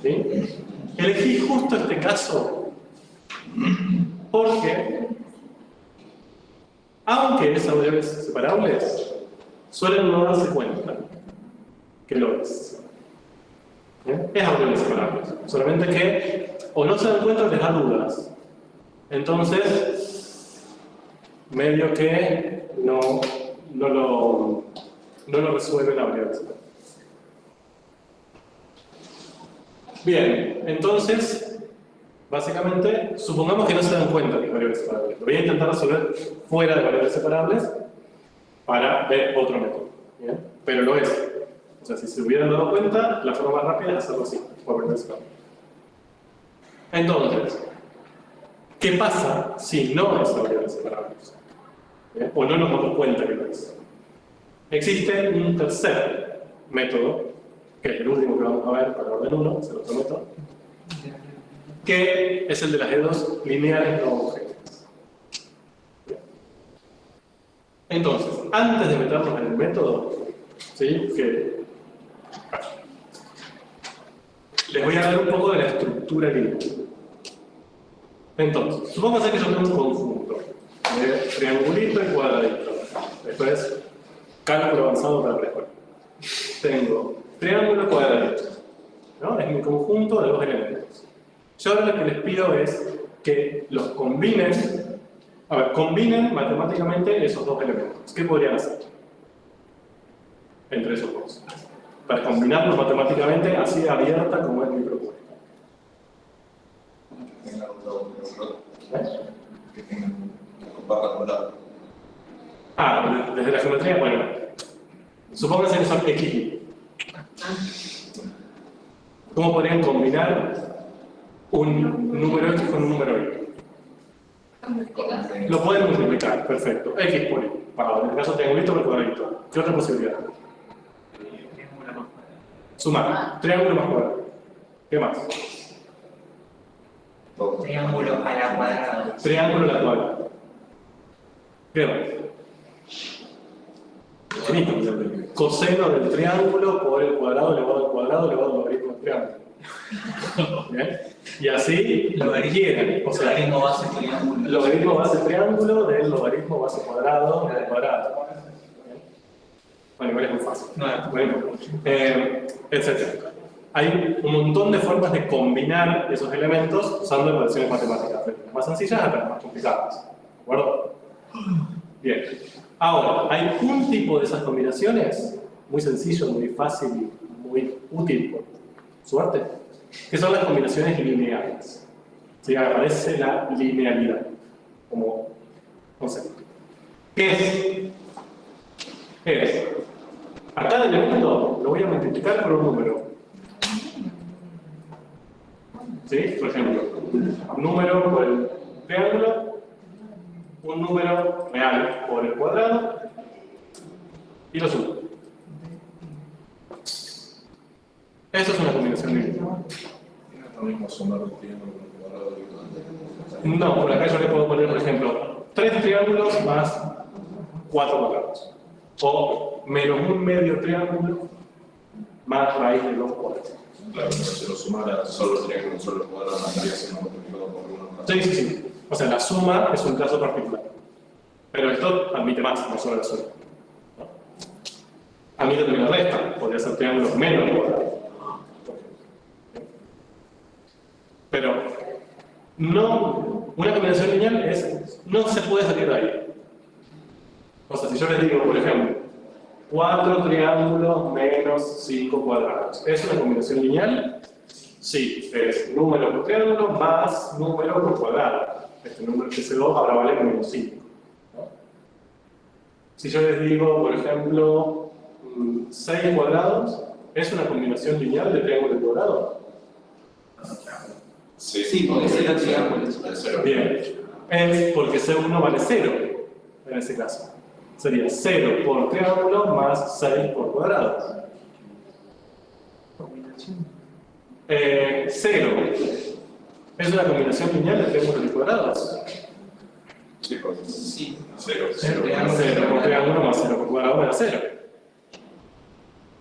¿Sí? Elegí justo este caso porque, aunque esas variables separables, suelen no darse cuenta que lo es. Es variables separables. Solamente que o no se dan cuenta o les da dudas. Entonces, medio que no lo resuelve la variable separable. Bien, entonces, básicamente, supongamos que no se dan cuenta de variables separables. Lo voy a intentar resolver fuera de variables separables para ver otro método. ¿Bien? Pero lo es. O sea, si se hubieran dado cuenta, la forma más rápida es hacerlo así, por variables separables. Entonces, ¿qué pasa si no es variables separables? ¿Bien? O no nos damos cuenta que lo es. Existe un tercer método, que es el último que vamos a ver para orden 1, es el otro método, que es el de las dedos lineales no homogéneas. Entonces, antes de meternos en el método, ¿sí? Les voy a dar un poco de la estructura lineal. Entonces, supongamos que yo tengo un conjunto de triangulito y cuadradito. Esto es cálculo avanzado para preescolar. Tengo triángulo cuadradito, ¿no? Es mi conjunto de dos elementos. Yo ahora lo que les pido es que los combinen, combinen matemáticamente esos dos elementos. ¿Qué podrían hacer entre esos dos? Para combinarlos matemáticamente así de abierta como es mi propuesta. Que tengan barra cuadrada. Desde la geometría, bueno, supónganse que son X y. ¿Cómo podrían combinar un número X con un número Y? Lo pueden multiplicar, perfecto. X por Y. En el caso triangulito por cuadradito. ¿Qué otra posibilidad? Sumar. Triángulo más cuadrado. ¿Qué más? Triángulo a la cuadrada. Triángulo a la cuadrada. ¿Qué más? Infinito. Coseno del triángulo por el cuadrado elevado al cuadrado elevado al logaritmo del triángulo. ¿Bien? Y así lo que quieran. O sea, Logaritmo base triángulo. logaritmo base triángulo del logaritmo base cuadrado del cuadrado. Bueno, igual es muy fácil. Bueno, etc. Hay un montón de formas de combinar esos elementos usando ecuaciones matemáticas, desde las más sencillas hasta las más complicadas. ¿De acuerdo? Bien. Ahora, hay un tipo de esas combinaciones muy sencillo, muy fácil y muy útil por suerte, que son las combinaciones lineales. ¿Sí? Aparece la linealidad como concepto. ¿Qué es? A cada elemento lo voy a multiplicar por un número. ¿Sí? Por ejemplo, un número por el triángulo número real por el cuadrado y lo sumo. Eso es una combinación lineal. No es lo mismo sumar un triángulo con un cuadrado y un No, por acá yo le puedo poner, por ejemplo, 3 triángulos más 4 cuadrados. O menos un medio triángulo más raíz de 2 cuadrados. Claro, pero si lo sumara solo triángulo, solo cuadrado, no estaría siendo multiplicado por uno. Sí, sí, sí. O sea, la suma es un caso particular. Pero esto admite más, no solo la suma. Admite también la resta. Podría ser triángulos menos cuadrados. Pero no, una combinación lineal no se puede salir de ahí. O sea, si yo les digo, por ejemplo, 4 triángulos menos 5 cuadrados, ¿es una combinación lineal? Sí, es número por triángulo más número por cuadrado. Este número que se 2 ahora vale menos 5. ¿No? Si yo les digo, por ejemplo, 6 cuadrados, ¿es una combinación lineal de triángulo y cuadrado? Sí, porque si lo triángulos. Bien, es porque C1 vale 0 en ese caso. Sería 0 por triángulo más 6 por cuadrado. 0 es una combinación lineal de triángulos y cuadrados. Sí, porque Sí. 0, 0 por triángulo más 0 por cuadrado me da 0.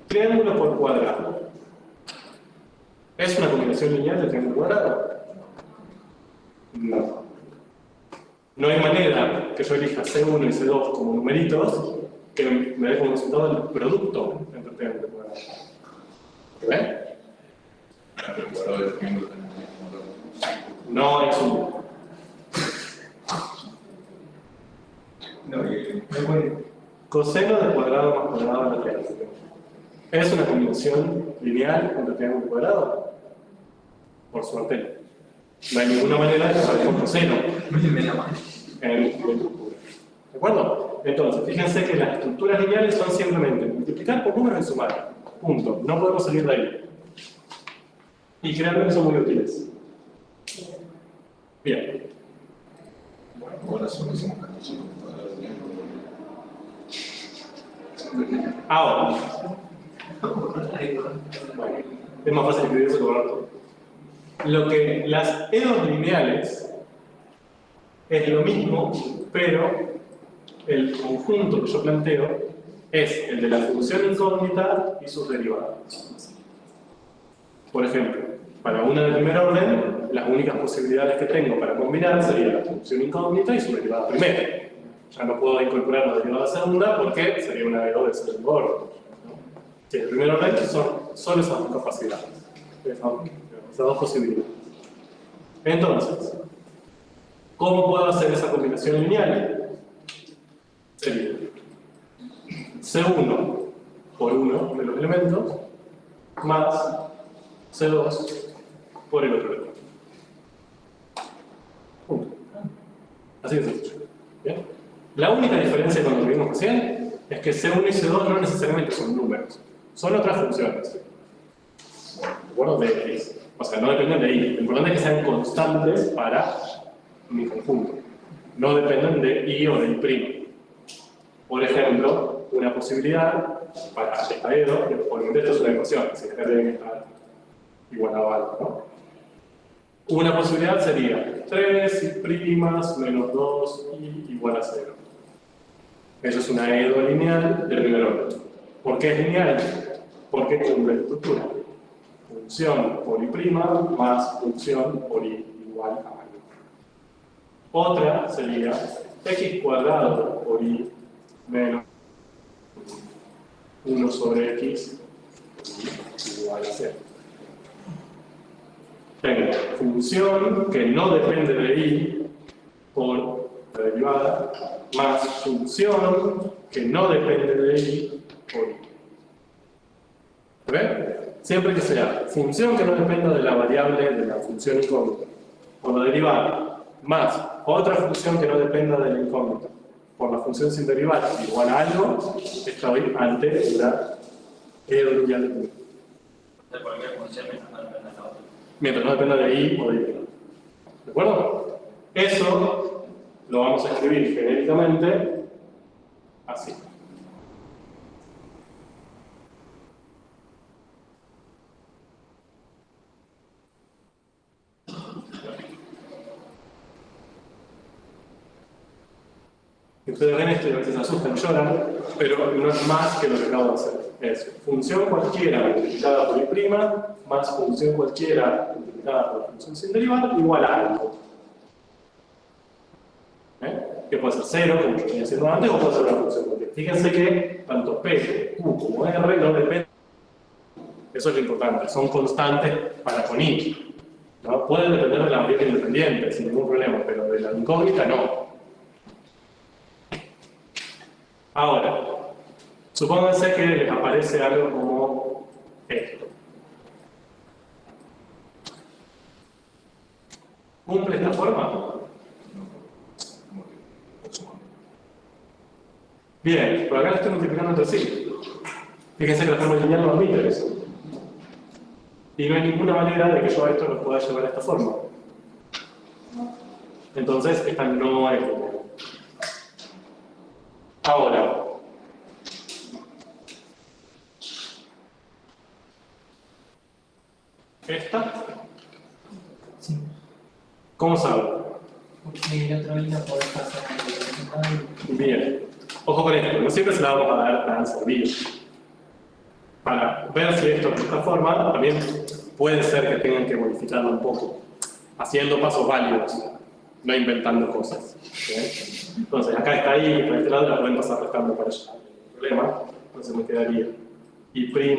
Triángulo por cuadrado. ¿Es una combinación lineal de triángulo y cuadrado? No. No hay manera que yo elija C1 y C2 como numeritos que me dé como resultado el producto entre triángulo y cuadrado. ¿Ven? el cuadrado del triángulo también es No es un. Coseno de cuadrado más cuadrado de la triángulo. ¿Es una combinación lineal entre triángulo y cuadrado? Por suerte. No hay ninguna manera de saber con coseno en la estructura. ¿De acuerdo? Entonces, fíjense que las estructuras lineales son simplemente multiplicar por números y sumar. Punto. No podemos salir de ahí. Y creando son muy útiles. Bien. Bueno, ahora solo hacemos 14 con cuadrado del triángulo. Ahora. Bueno, es más fácil escribir eso que borrar todo. Lo que las EDOs lineales es lo mismo, pero el conjunto que yo planteo es el de la función incógnita y sus derivadas. Por ejemplo, para una de primer orden, las únicas posibilidades que tengo para combinar sería la función incógnita y su derivada primera. Ya no puedo incorporar la derivada segunda porque sería una EDO de segundo orden. ¿No? Si el primer orden son solo esas dos capacidades, esas dos posibilidades. Entonces, ¿cómo puedo hacer esa combinación lineal? Sería C1 por uno de los elementos más C2 por el otro elemento. Punto. Así de sencillo. ¿Bien? La única diferencia con lo que vimos recién es que C1 y C2 no necesariamente son números, son otras funciones. ¿De acuerdo? De X. O sea, no dependen de I. Lo importante es que sean constantes para mi conjunto. No dependen de I o de I'. Por ejemplo, una posibilidad para esta EDO, que obviamente esto es una ecuación, así que deben estar igualado a algo, ¿no? Una posibilidad sería 3 I' menos 2 I igual a 0. Eso es una EDO lineal de primer orden. ¿Por qué es lineal? Porque cumple la estructura. Función por I' más función por I igual a algo. Otra sería x cuadrado por I menos 1 sobre x igual a 0. Tengo función que no depende de I por la derivada, más función que no depende de I por I. ¿Ven? Siempre que sea función que no dependa de la variable de la función incógnita por la derivada, más otra función que no dependa de la incógnita por la función sin derivada igual a algo, estoy ante una EDO lineal de punto. De cualquier función no depende de la otra. Mientras no dependa de I o de I. ¿De acuerdo? Eso lo vamos a escribir genéricamente así. Y ustedes ven esto y a veces se asustan, lloran, pero no es más que lo que acabo de hacer. Es función cualquiera multiplicada por I' más función cualquiera multiplicada por función sin derivar igual a algo. Que puede ser 0, como yo venía haciendo antes, o puede ser una función cualquiera. Fíjense que tanto P, Q como R no dependen. Eso es lo importante, son constantes para con I. ¿No? Pueden depender de la variable independiente, sin ningún problema, pero de la incógnita no. Ahora, supónganse que les aparece algo como esto. ¿Cumple esta forma? Bien, pero acá lo estoy multiplicando entre sí. Fíjense que la forma lineal no admite eso. Y no hay ninguna manera de que yo a esto lo pueda llevar a esta forma. Entonces, esta no es lineal. Ahora, ¿esta? Sí. ¿Cómo sabe? Porque el otro día podés pasar al Bien. Ojo con esto, no siempre se la vamos a dar tan servido. Para ver si esto de esta forma, también puede ser que tengan que modificarlo un poco, haciendo pasos válidos, no inventando cosas. ¿Sí? Entonces, acá está I, para este lado la pueden pasar restando para allá. No hay problema. Entonces me quedaría I'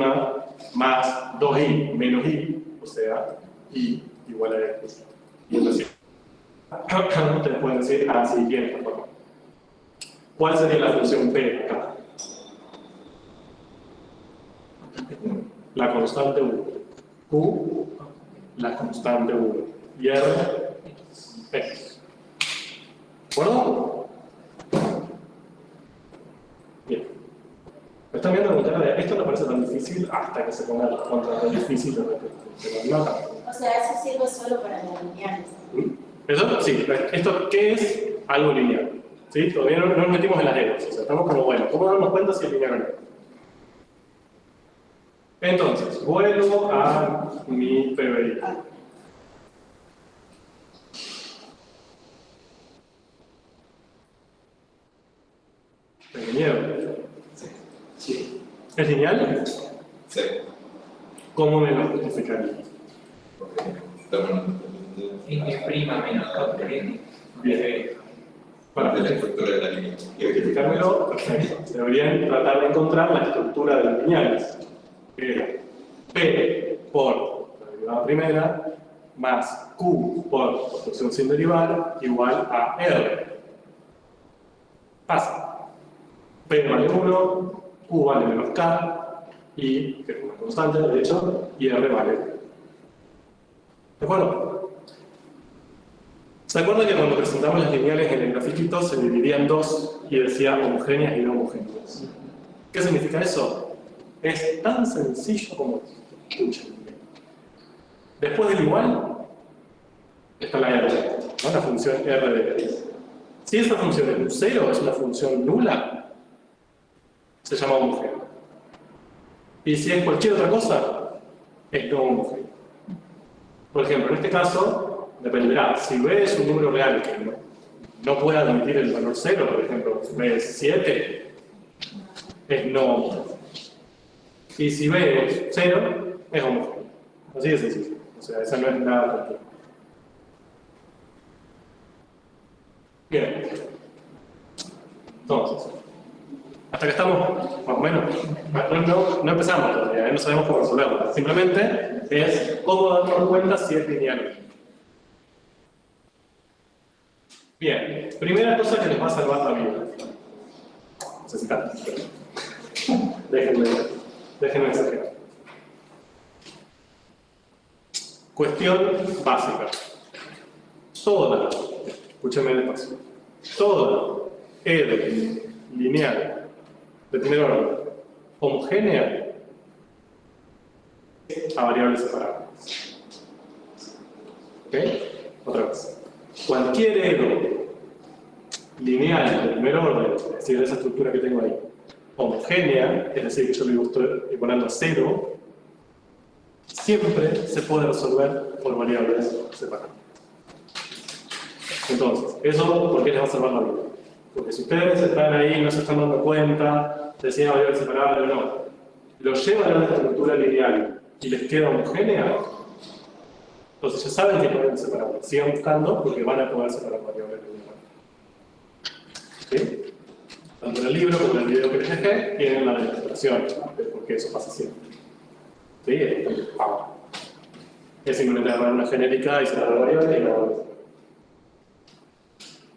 más 2I menos I, o sea, I igual a X. Y entonces, ustedes pueden decir, ah, sí, tiene esta forma. ¿Cuál sería la función P acá? La constante 1. Q, la constante 1. Y R, X. ¿De acuerdo? Bien. Me están viendo la cara de esto no parece tan difícil hasta que se ponga la contra tan difícil de repente. Pero no tanto. O sea, eso sirve solo para las lineales. ¿Eso? Sí. ¿Esto qué es algo lineal? ¿Sí? Todavía no nos metimos en las reglas. O sea, estamos como, bueno, ¿cómo darnos cuenta si es lineal o no? Entonces, vuelvo a mi PBI. ¿Tengo miedo? Sí. ¿Es lineal? Sí. ¿Cómo me lo justificaría? Porque estamos I' menos K'. Bien. Para de la estructura de la línea. justificármelo, perfecto. Deberían tratar de encontrar la estructura de las lineales. Que era P por la derivada primera más Q por construcción sin derivar igual a R. Pasa. P vale 1, Q vale menos K, y, que es una constante de hecho, y R vale 1. ¿De acuerdo? ¿Se acuerdan que cuando presentamos las lineales en el grafiquito se dividía en dos y decía homogéneas y no homogéneas? ¿Qué significa eso? Es tan sencillo como escuchen. Después del igual está la R, ¿no? La función R de X. Si esa función es un 0, es una función nula, se llama homogéneo. Y si es cualquier otra cosa, es no homogéneo. Por ejemplo, en este caso, dependerá. Si B es un número real que no puede admitir el valor 0, por ejemplo, B es 7, es no homogéneo. Y si B es 0, es homogéneo. Así de sencillo. O sea, esa no es nada complejo. Bien. Entonces, hasta que estamos, más o menos, no empezamos todavía, no sabemos cómo resolverlo. Simplemente es cómo darnos cuenta si es lineal. Bien, primera cosa que les va a salvar la vida. No sé si tanto, pero déjenme exagerar. Cuestión básica. Toda, escúchenme despacio, toda R lineal de primer orden homogénea a variables separables. ¿Ok? Otra vez. Cualquier elo lineal de primer orden, es decir, esa estructura que tengo ahí, homogénea, es decir, que yo le estoy poniendo 0, siempre se puede resolver por variables separadas. Entonces, ¿eso por qué les va a salvar la vida? Porque si ustedes están ahí y no se están dando cuenta de si es variable separable o no, lo llevan a una estructura lineal y les queda homogénea, entonces ya saben que pueden separar. Sigan buscando porque van a poder separar variables lineales. ¿Sí? Tanto en el libro como en el video que les dejé, tienen la demostración de por qué eso pasa siempre. ¿Sí? Es simplemente agarrar una genérica y separar variables y la variables.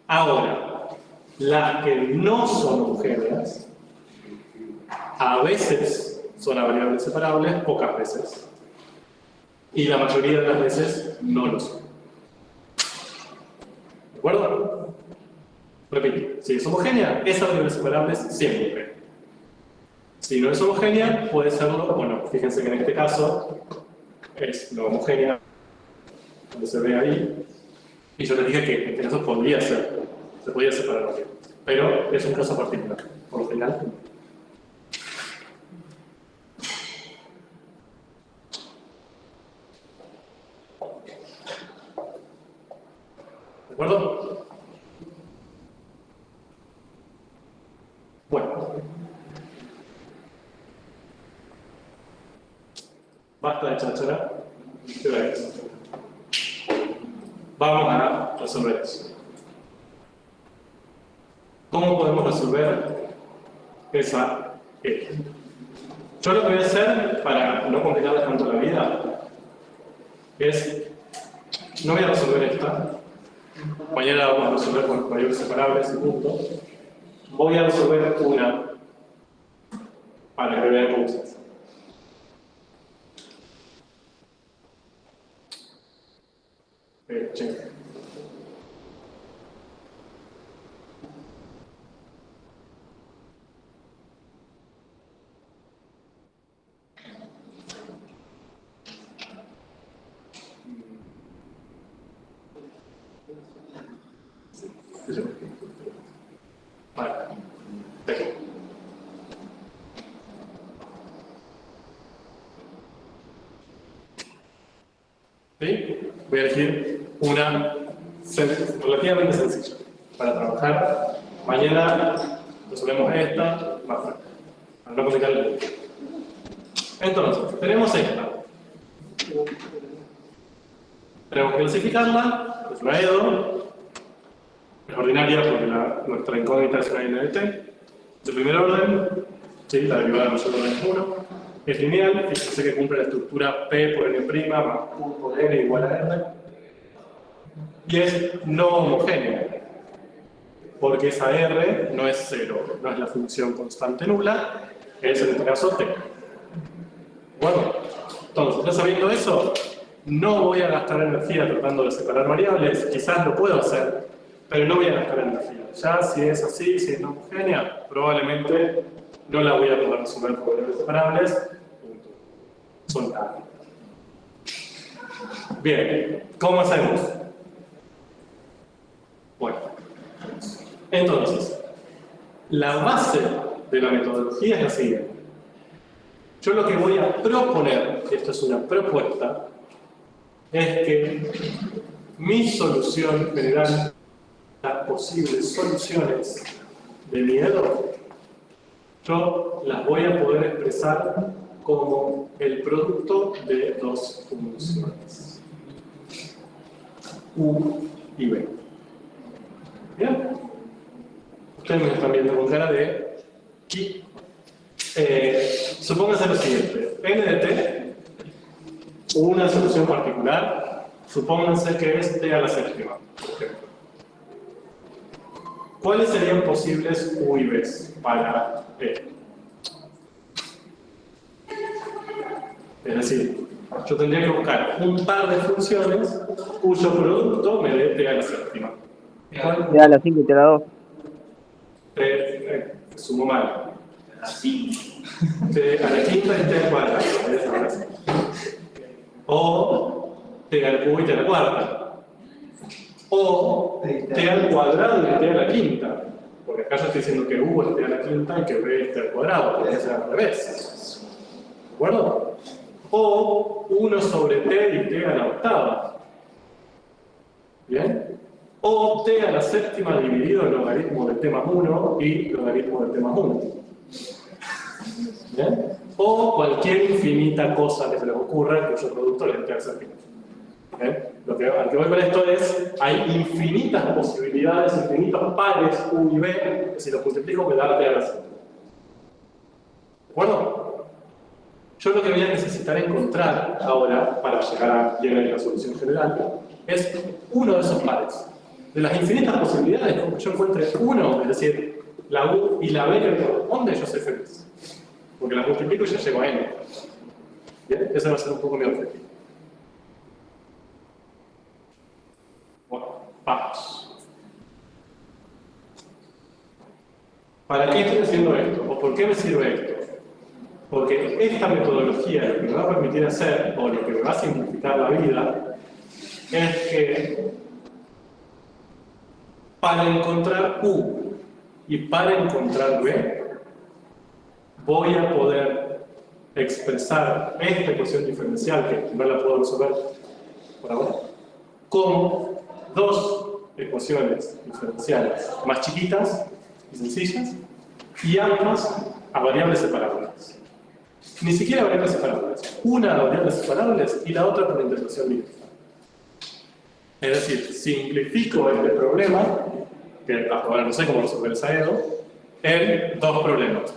Ahora, las que no son homogéneas, a veces son a variables separables, pocas veces. Y la mayoría de las veces no lo son. ¿De acuerdo? Repito, si es homogénea, es a variables separables siempre. Si no es homogénea, puede serlo o no. Fíjense que en este caso es no homogénea, donde se ve ahí. Y yo les dije que en este caso podría ser, se podía separar variables. Pero es un caso particular. Por lo general, ¿de acuerdo? Bueno. Basta de cháchara. ¿Qué hora es? Vamos a resolver eso. ¿Cómo podemos resolver esa E? Yo lo que voy a hacer, para no complicarles tanto la vida, es, no voy a resolver esta. Mañana vamos a resolver con variables separables y punto. Voy a resolver una para que vean cómo se hace. Check. Vale. ¿Sí? Voy a elegir una relativamente sencilla para trabajar. Mañana resolvemos esta, más fácil, para no complicarle mucho. Entonces, tenemos esta. Tenemos que clasificarla, es una EDO, es ordinaria porque nuestra incógnita es una NDT, de primer orden, ¿sí? La derivada de mayor orden es 1, es lineal, fíjense que cumple la estructura P por N' más Q por N igual a R, y es no homogénea, porque esa R no es 0, no es la función constante nula, es en este caso T. Bueno, entonces, ya sabiendo eso, no voy a gastar energía tratando de separar variables, quizás lo puedo hacer, pero no voy a gastar energía. Ya si es así, si es no homogénea, probablemente no la voy a poder resolver por variables separables. Soltar. Bien, ¿cómo hacemos? Bueno, entonces, la base de la metodología es la siguiente. Yo lo que voy a proponer, esto es una propuesta, es que mi solución general, las posibles soluciones de mi EDO, yo las voy a poder expresar como el producto de dos funciones, U y B. ¿Bien? Ustedes me están viendo con cara de ¿qué? Supónganse lo siguiente, N de T, una solución particular, supónganse que es T a la séptima, por ejemplo. ¿Cuáles serían posibles U y B para T? Es decir, yo tendría que buscar un par de funciones cuyo producto me dé T a la séptima. Te da la 5 y te da 2. Sumo mal. Así. T a la quinta y T al cuadrado. O T al cubo y T a la cuarta. O o t al cuadrado de t a la quinta. Porque acá yo estoy diciendo que u es t a la quinta y que b es t al cuadrado, podría ser al revés. ¿De acuerdo? O 1 sobre t y t a la octava. ¿Bien? O t a la séptima dividido el logaritmo de t más 1 y logaritmo de t más 1. ¿Bien? O cualquier infinita cosa que se les ocurra cuyo producto le t a la séptima. ¿Bien? Al que voy con esto es, hay infinitas posibilidades, infinitos pares u y b, que si los multiplico me da t a la séptima. ¿De acuerdo? Yo lo que voy a necesitar encontrar ahora, para llegar a llegar a la solución general, es uno de esos pares. De las infinitas posibilidades, como yo encuentre uno, es decir, la u y la b que me corresponde, yo soy feliz. Porque las multiplico y ya llego a n. ¿Bien? Ese va a ser un poco mi objetivo. Bueno, vamos. ¿Para qué estoy haciendo esto? ¿O por qué me sirve esto? Porque esta metodología lo que me va a permitir hacer, o lo que me va a simplificar la vida, es que para encontrar u y para encontrar b, voy a poder expresar esta ecuación diferencial, que no la puedo resolver por ahora, como dos ecuaciones diferenciales más chiquitas y sencillas, y ambas a variables separables. Ni siquiera variables separables. Una a variables separables y la otra por integración directa. Es decir, simplifico este problema, que ahora no sé cómo resolver esa EDO, en dos problemas.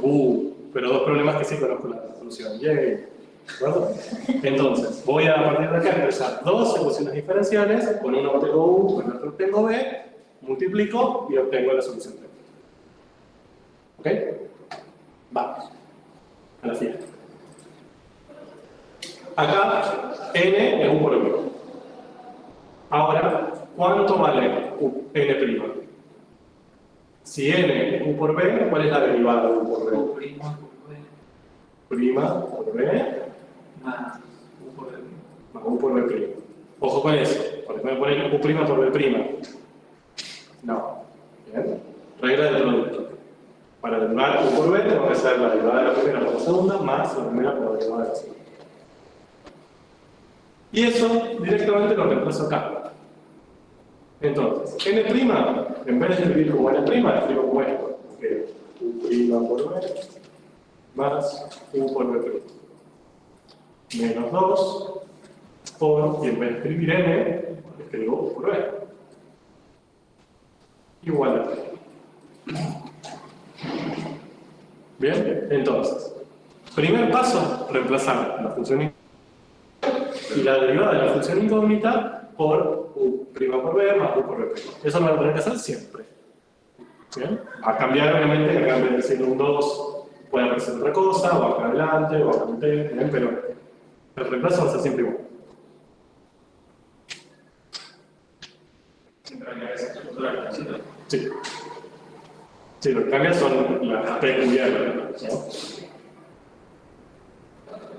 Pero dos problemas que sí conozco la solución. Yay. ¿De acuerdo? Entonces, voy a partir de acá expresar dos ecuaciones diferenciales, con uno obtengo u, con otro obtengo b, multiplico y obtengo la solución. ¿Ok? Vamos. A la siguiente. Acá, n es u por b. Ahora, ¿cuánto vale n'? Si n es u por b, ¿cuál es la derivada de u por b? Prima por b Más u por b. más u por b'. Ojo con eso, porque me ponen u' por b'. No. ¿Bien? Regla del producto. Para derivar u por b, tengo que hacer la derivada de la primera por la segunda más la primera por la derivada de la segunda. Y eso directamente lo reemplazo acá. Entonces, n', en vez de escribir como n', escribo como esto. Que u' por b más u por b'. Menos 2 por, y en vez de escribir n, escribo u por b. Igual a 3. Bien, entonces, primer paso, reemplazar la función y la derivada de la función incógnita por u' por b más u por b'. Eso lo voy a tener que hacer siempre. ¿Bien? Va a cambiar, obviamente, que acá en vez de decir un 2 puede aparecer otra cosa, o acá adelante, o acá adelante, ¿bien? Pero el reemplazo va a ser siempre igual. Sí. Sí, lo que cambia son las peculiaridades, ¿no?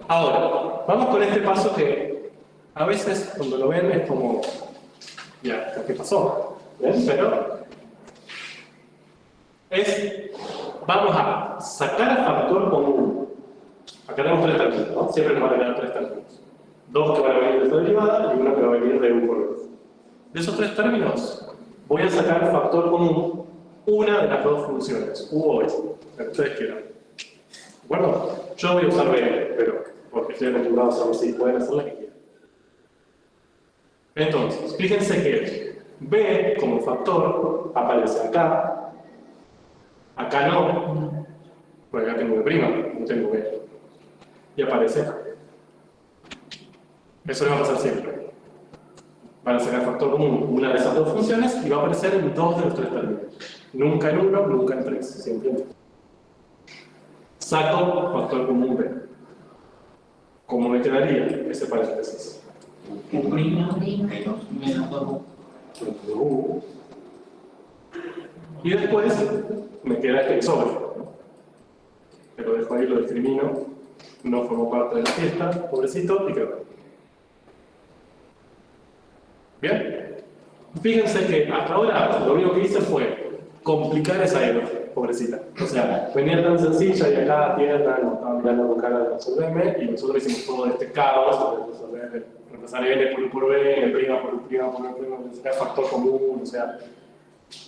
Ahora, vamos con este paso que a veces cuando lo ven es como, ya, ¿qué pasó? ¿Ven? Pero vamos a sacar factor común. Acá tenemos tres términos, ¿no? Siempre nos van a quedar tres términos. Dos que van a venir de esta derivada y uno que va a venir de u por b. De esos tres términos, voy a sacar factor común una de las dos funciones, u o s, la que ustedes quieran. ¿De acuerdo? Yo voy a usar b, pero porque estoy acostumbrado a usar si pueden hacer la que quieran. Entonces, fíjense que b como factor aparece acá, acá no, porque acá tengo b', no tengo b, y aparece acá. Eso le va a pasar siempre. Van a sacar factor común una de esas dos funciones y va a aparecer en dos de los tres términos. Nunca en uno, nunca en tres, siempre en dos. Saco factor común b. ¿Cómo me quedaría ese paréntesis? U' menos 2u. Y después me queda este sobre. Te lo dejo ahí, lo discrimino. No formo parte de la fiesta, pobrecito, y quedó. ¿Bien? Fíjense que hasta ahora lo único que hice fue complicar esa Eva, pobrecita. O sea, venía tan sencilla y acá tierra, nos estaba mirando con cara de resolverme y nosotros hicimos todo este caos de resolver, reemplazar N por U por B, prima por U prima por U prima, sacar factor común, o sea,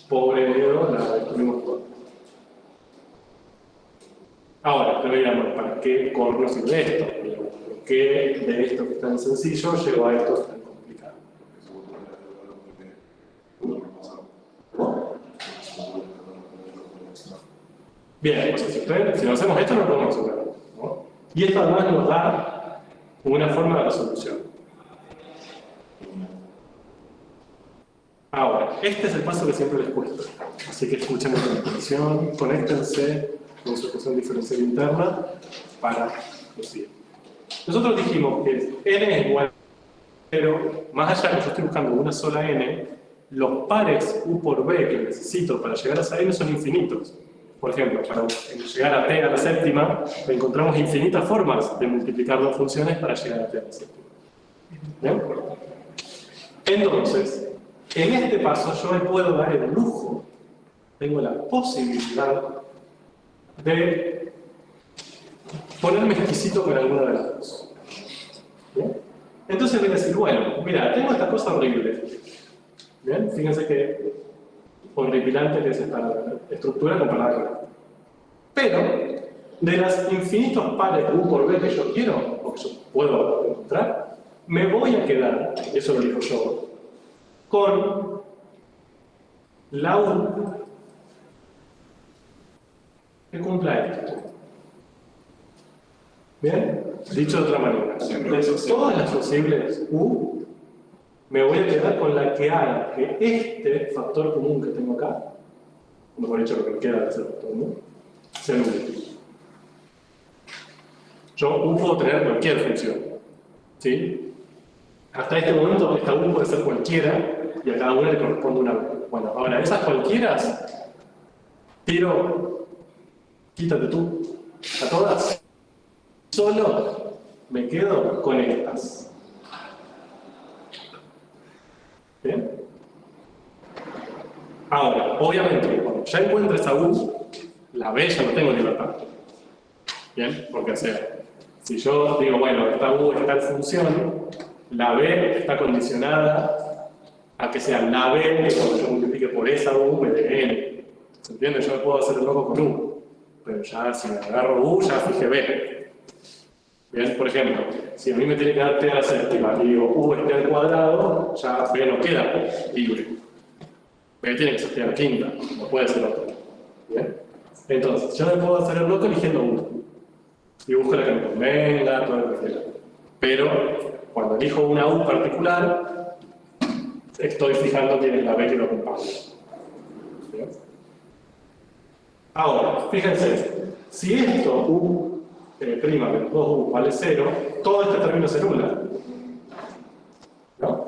pobre Edo, la destruimos todo. Ahora, te voy a llamar, ¿para qué corno sirve esto? ¿Por qué de esto que es tan sencillo llegó a esto que es tan complicado? Bien, pues si no hacemos esto no lo podemos resolver, ¿no? Y esto además nos da una forma de resolución. Ahora, este es el paso que siempre les cuesta. Así que escuchen con atención, conéctense con su ecuación diferencial interna para lo siguiente. Nosotros dijimos que n es igual a 0, más allá de que yo estoy buscando una sola n, los pares u por b que necesito para llegar a esa n son infinitos. Por ejemplo, para llegar a t a la séptima, encontramos infinitas formas de multiplicar dos funciones para llegar a t a la séptima. ¿Bien? Entonces, en este paso yo me puedo dar el lujo, tengo la posibilidad de ponerme exquisito con alguna de las dos. ¿Bien? Entonces voy a decir, bueno, mira, tengo esta cosa horrible. ¿Bien? Fíjense que horripilante que es esta estructura comparada con esta. Pero, de los infinitos pares de U por B que yo quiero, o que yo puedo encontrar, me voy a quedar, eso lo digo yo, con la U que cumpla esto. ¿Bien? Dicho de otra manera, de todas las posibles U, me voy a quedar con la que haga que este factor común que tengo acá, mejor dicho, lo que me queda de ese factor común, se anule. Yo U puedo tener cualquier función, ¿sí? Hasta este momento esta U puede ser cualquiera y a cada una le corresponde una U. Bueno, ahora esas cualquieras, tiro, quítate tú, a todas, solo me quedo con estas. ¿Bien? Ahora, obviamente, cuando ya encuentre esa U, la B ya no tengo libertad. ¿Bien? Porque, o sea, si yo digo, bueno, esta U está en función, la B está condicionada a que sea la B que cuando yo multiplique por esa U me dé N. ¿Se entiende? Yo me puedo hacer el loco con U, pero ya si me agarro U, ya fije B. Bien, por ejemplo, si a mí me tiene que dar t a la séptima y digo U es t al cuadrado, ya B no queda libre. B tiene que ser t a la quinta, no puede ser otro. Bien, entonces yo me puedo hacer el loco eligiendo U. Y busco la que me convenga, todo lo que quiera. Pero cuando elijo una U particular, estoy fijando que es la B que lo acompaña. ¿Bien? Ahora, fíjense, si esto, U prima menos 2U vale 0, todo este término se anula. ¿No?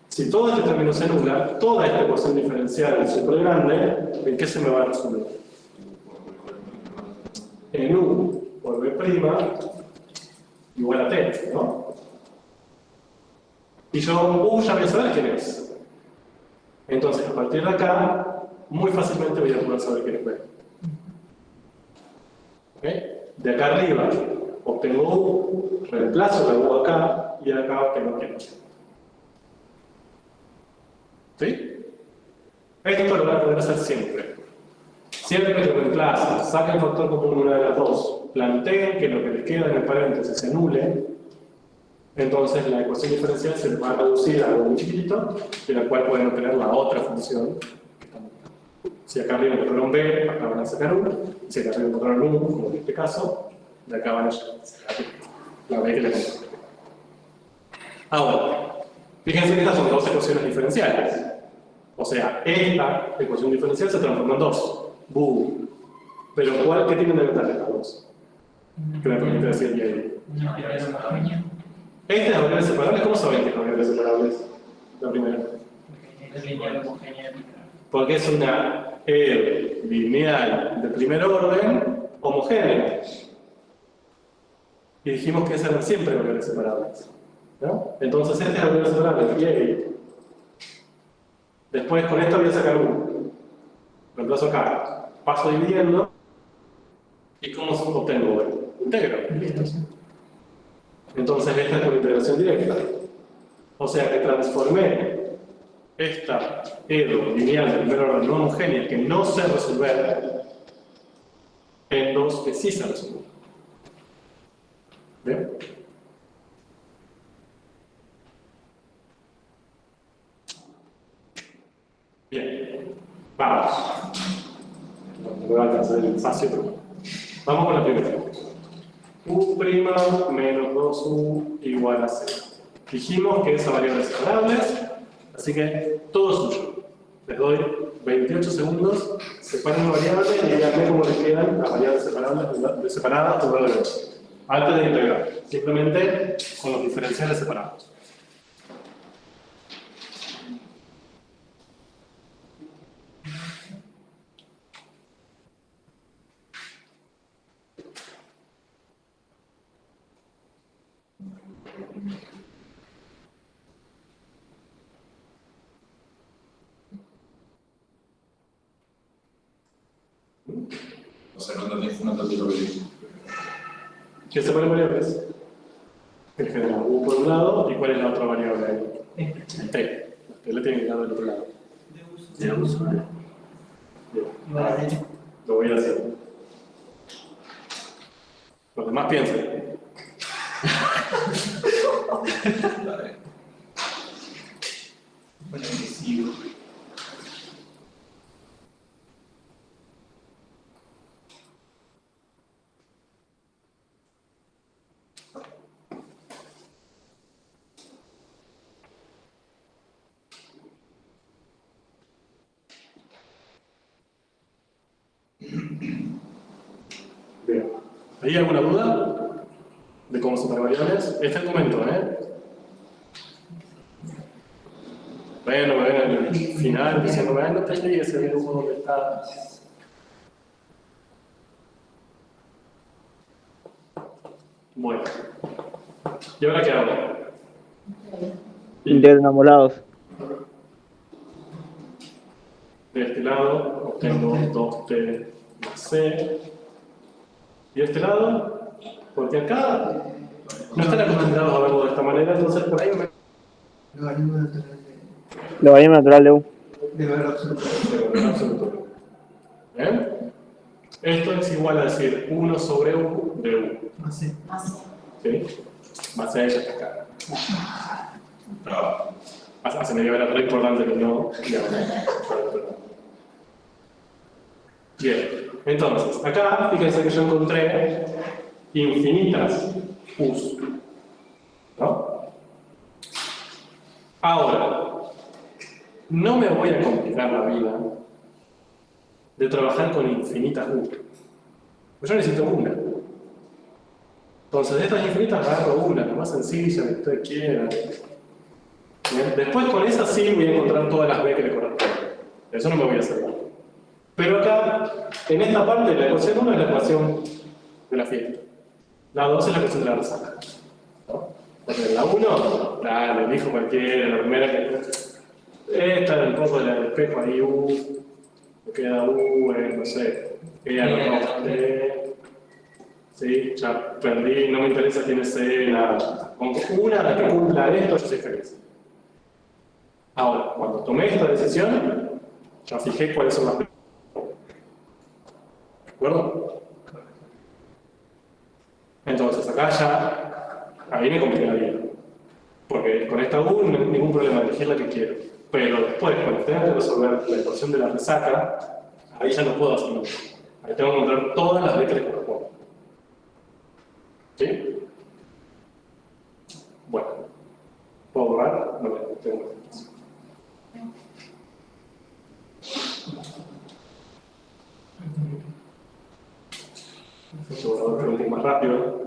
Si todo este término se anula, toda esta ecuación diferencial súper grande, ¿en qué se me va a resolver? En U por B' igual a T, ¿no? Y yo U ya voy a saber quién es. Entonces, a partir de acá, muy fácilmente voy a poder saber quién es B. ¿Okay? De acá arriba obtengo U, reemplazo la U acá y acá obtengo quién es. ¿Sí? Esto lo voy a poder hacer siempre. Siempre que reemplacen, saquen el factor común una de las dos, planteen que lo que les queda en el paréntesis se anule, entonces la ecuación diferencial se va a reducir a algo muy chiquitito, de la cual pueden obtener la otra función. Si acá arriba encontraron B, acá van a sacar 1. Si acá arriba encontraron 1, como en este caso, de acá van a sacar la B que le encontraron. Ahora, fíjense que estas son dos ecuaciones diferenciales. O sea, esta ecuación diferencial se transforma en dos. ¡Bú! Pero ¿qué tienen de ventaja estas dos? Que me permite decir que hay. No, pero es homogéneo. Estas variables separables, ¿cómo saben que son variables separables? La primera. Es lineal homogénea. Porque es una lineal de primer orden homogénea. Y dijimos que esas eran siempre variables separables. ¿No? Entonces, estas variables separables, Después con esto voy a sacar 1. Reemplazo acá. Paso dividiendo. ¿Y cómo obtengo? Integro. Listo. Entonces esta es por integración directa. O sea que transformé esta EDO lineal de primer orden no homogénea que no sé resolver en 2 que sí se resuelven. ¿Bien? Bien. Vamos. No voy a alcanzar el espacio, pero vamos con la primera. U' menos 2u igual a 0. Dijimos que esa variable es separable, así que todo suyo. Les doy 28 segundos, separen una variable y díganme cómo les quedan las variables separadas por W. Antes de integrar, simplemente con los diferenciales separados. O sea, no entendí lo que dije. ¿Qué separa variables? En general, U por un lado, ¿y cuál es la otra variable ahí? El T. El T le tiene que quedar del otro lado. De uso. Bien. Igual a 0. Lo voy a hacer. Los demás piensen. Bueno, que sigo. Bien. ¿Hay alguna duda de cómo separar variables? Este es el momento, ¿eh? Bueno, me ven en el final diciendo, no entendí ese dibujo donde está. Bueno. ¿Y ahora qué hago? Integro enamolados. De este lado obtengo 2t más c. Y de este lado, porque acá no están acostumbrados a verlo de esta manera, entonces por ahí me... Logaritmo natural de U. De valor absoluto. de valor absoluto. ¿Bien? Esto es igual a decir 1 sobre U de U. No sé. ¿Sí? Más a ella hasta acá. Se me dio ver re importante que no. Bien, entonces, acá fíjense que yo encontré infinitas U's. ¿No? Ahora, no me voy a complicar la vida de trabajar con infinitas U. Pues yo necesito una. Entonces, de estas infinitas agarro una, la más sencilla que ustedes quieran. Bien. Después con esa sí voy a encontrar todas las B que le corresponden. Eso no me voy a hacer nada. Pero acá, en esta parte, la ecuación 1 es la ecuación de la fiesta. La 2 es la ecuación de la resaca. ¿No? Porque la 1, la elijo cualquiera, la primera que... Esta, un poco del espejo ahí, me queda no sé, ella no, sí, ya perdí, no me interesa quién es nada. Con una que cumpla esto, yo soy feliz. Ahora, cuando tomé esta decisión, ya fijé cuáles son las... ¿De acuerdo? Entonces, acá ya, ahí me compliqué la vida. Porque con esta U no hay ningún problema, elegir la que quiero. Pero después, cuando tenga que resolver la ecuación de la resaca, ahí ya no puedo hacer nada. Ahí tengo que encontrar todas las B que le corresponden. ¿Sí? Bueno. ¿Puedo borrar? No, tengo espacio. El borrador fue un poco más rápido.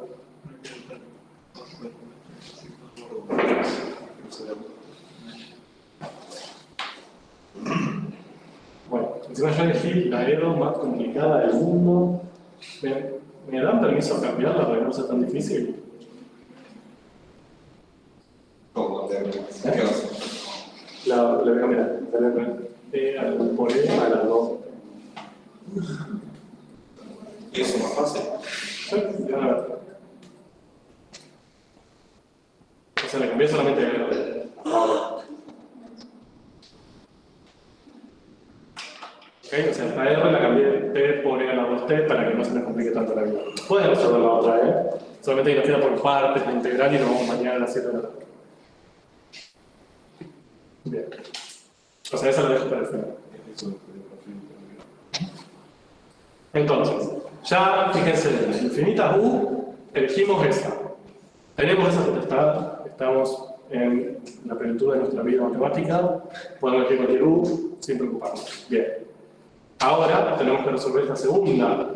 Bueno, encima yo elegí la EDO más complicada del mundo. ¿Me dan permiso a cambiarla para que no sea tan difícil? ¿Cómo? ¿Qué vas a hacer? le voy a cambiar. T por E a la 2. ¿Y eso más fácil? Sí, ya a ver. O sea, le cambié solamente a la D. Ahora. Okay, o sea, esta R la cambié T por E a la 2T para que no se les complique tanto la vida. Pueden resolver la otra, solamente que nos queda por partes la integral y nos vamos mañana a las 7 de la tarde. Bien. O sea, esa la dejo para el final. Entonces, ya fíjense, de las infinitas U, elegimos esa. Tenemos esa potestad, estamos en la plenitud de nuestra vida matemática, podemos elegir cualquier U sin preocuparnos. Bien. Ahora tenemos que resolver esta segunda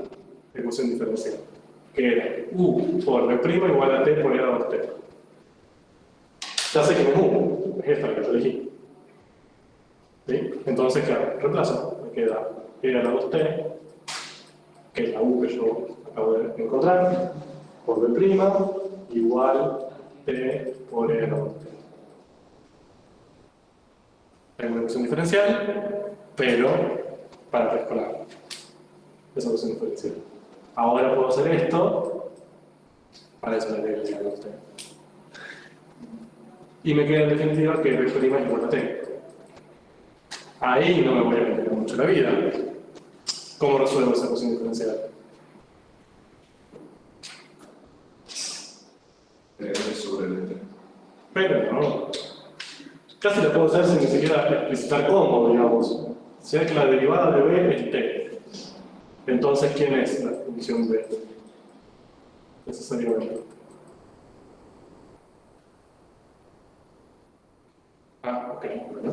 ecuación diferencial, que era U por B' igual a T por E a la 2T. Ya sé que no es U, es esta la que yo elegí. ¿Sí? Entonces, claro, reemplazo, me queda E a la 2T, que es la U que yo acabo de encontrar, por B' igual T por E a la 2T. Tengo una ecuación diferencial, pero para preescolar. Esa ecuación diferencial. Ahora puedo hacer esto, para eso le doy a usted. Y me queda en definitiva que B' es igual a T. Ahí no me voy a meter mucho la vida. ¿Cómo resuelvo esa ecuación diferencial? Sobre el T. Pero no. Casi la puedo hacer sin ni siquiera explicitar cómo, digamos. Si es que la derivada de B es T. Entonces, ¿quién es la función B? Necesariamente. Ok, bueno.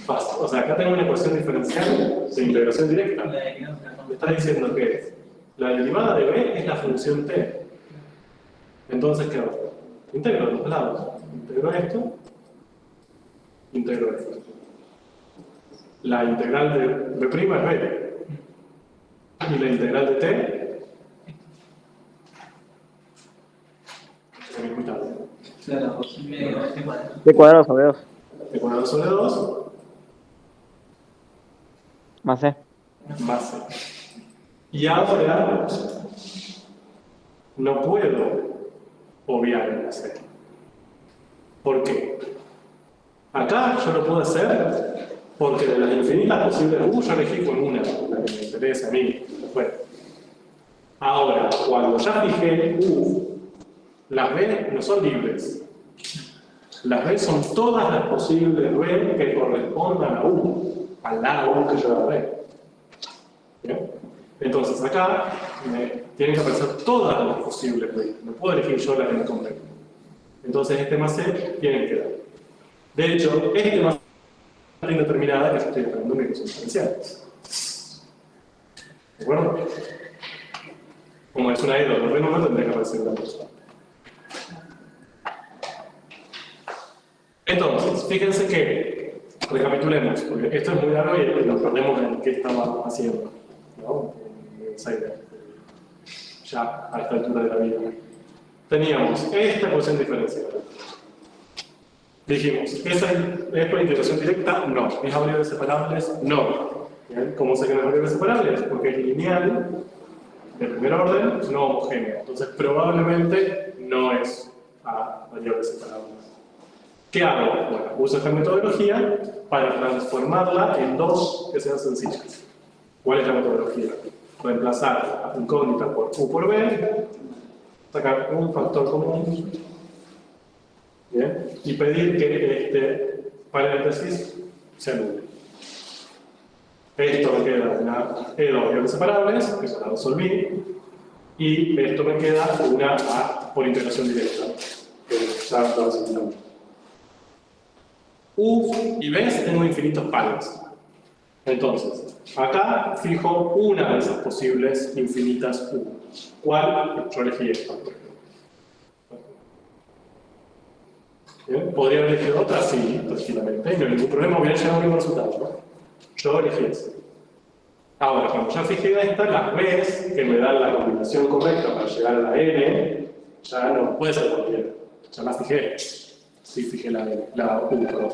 Fácil. O sea, acá tengo una ecuación diferencial de integración directa. Me está diciendo que la derivada de B es la función T. Entonces, ¿qué hago? Integro los dos lados. Integro esto, integro esto. La integral de B' es B. Y la integral de T es mi mitad. T cuadrado sobre 2. T cuadrado sobre 2 Más C. más C. Y ahora no puedo obviar el C. ¿Por qué? Acá yo lo puedo hacer porque de las infinitas posibles U yo elegí con una, la que me interesa a mí. Bueno. Ahora, cuando ya fijé U, las B no son libres. Las B son todas las posibles B que correspondan a U, al lado que yo agarré. ¿Bien? Entonces acá me tienen que aparecer todas las posibles B. No puedo elegir yo la que me convenga. Entonces este más C tiene que dar. De hecho, este más C indeterminada que yo estoy esperando mi ecuación diferencial. ¿De acuerdo? Como es una E2 de número, tendría que aparecer una cosa. Entonces, fíjense que, recapitulemos, porque esto es muy largo y nos perdemos en qué estaba haciendo, ¿no? En esa idea. Ya a esta altura de la vida. Teníamos esta ecuación diferencial. Dijimos, ¿esa es por integración directa? No. ¿Es a variables separables? No. ¿Bien? ¿Cómo sé que no es variables separables? Porque es lineal, de primer orden, no homogénea. Entonces, probablemente no es a variables separables. ¿Qué hago? Bueno, uso esta metodología para transformarla en dos que sean sencillas. ¿Cuál es la metodología? Reemplazar la incógnita por U por B, sacar un factor común, ¿bien? Y pedir que este paréntesis se anule. Esto me queda una E2 variables separables, que ya la resolví, y esto me queda una A por integración directa, que ya la resolví. U y B tengo infinitos pares. Entonces, acá fijo una de esas posibles infinitas U. ¿Cuál? Yo elegí esta, por ejemplo. ¿Bien? ¿Podría haber elegido otra? Sí, tranquilamente. Y no hay ningún problema, hubiera llegado al mismo resultado, ¿no? Yo elegí esta. Ahora, cuando ya fijé esta, las B's que me dan la combinación correcta para llegar a la N, ya no puede ser cualquiera. Ya las fijé. Sí, fijé la U, perdón.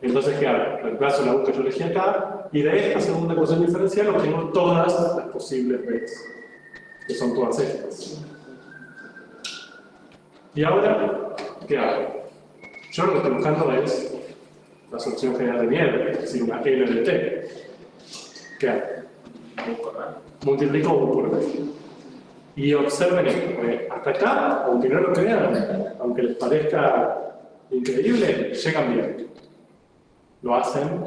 Entonces, ¿qué hago? Reemplazo la U que yo elegí acá, y de esta segunda ecuación diferencial obtengo todas las posibles Bs, que son todas estas. Y ahora, ¿qué hago? Yo lo que estoy buscando es la solución general de nieve, es decir, una L de T. ¿Qué hago? Multiplico U por B. Y observen esto, porque hasta acá, aunque no lo crean, aunque les parezca increíble, llegan bien. Lo hacen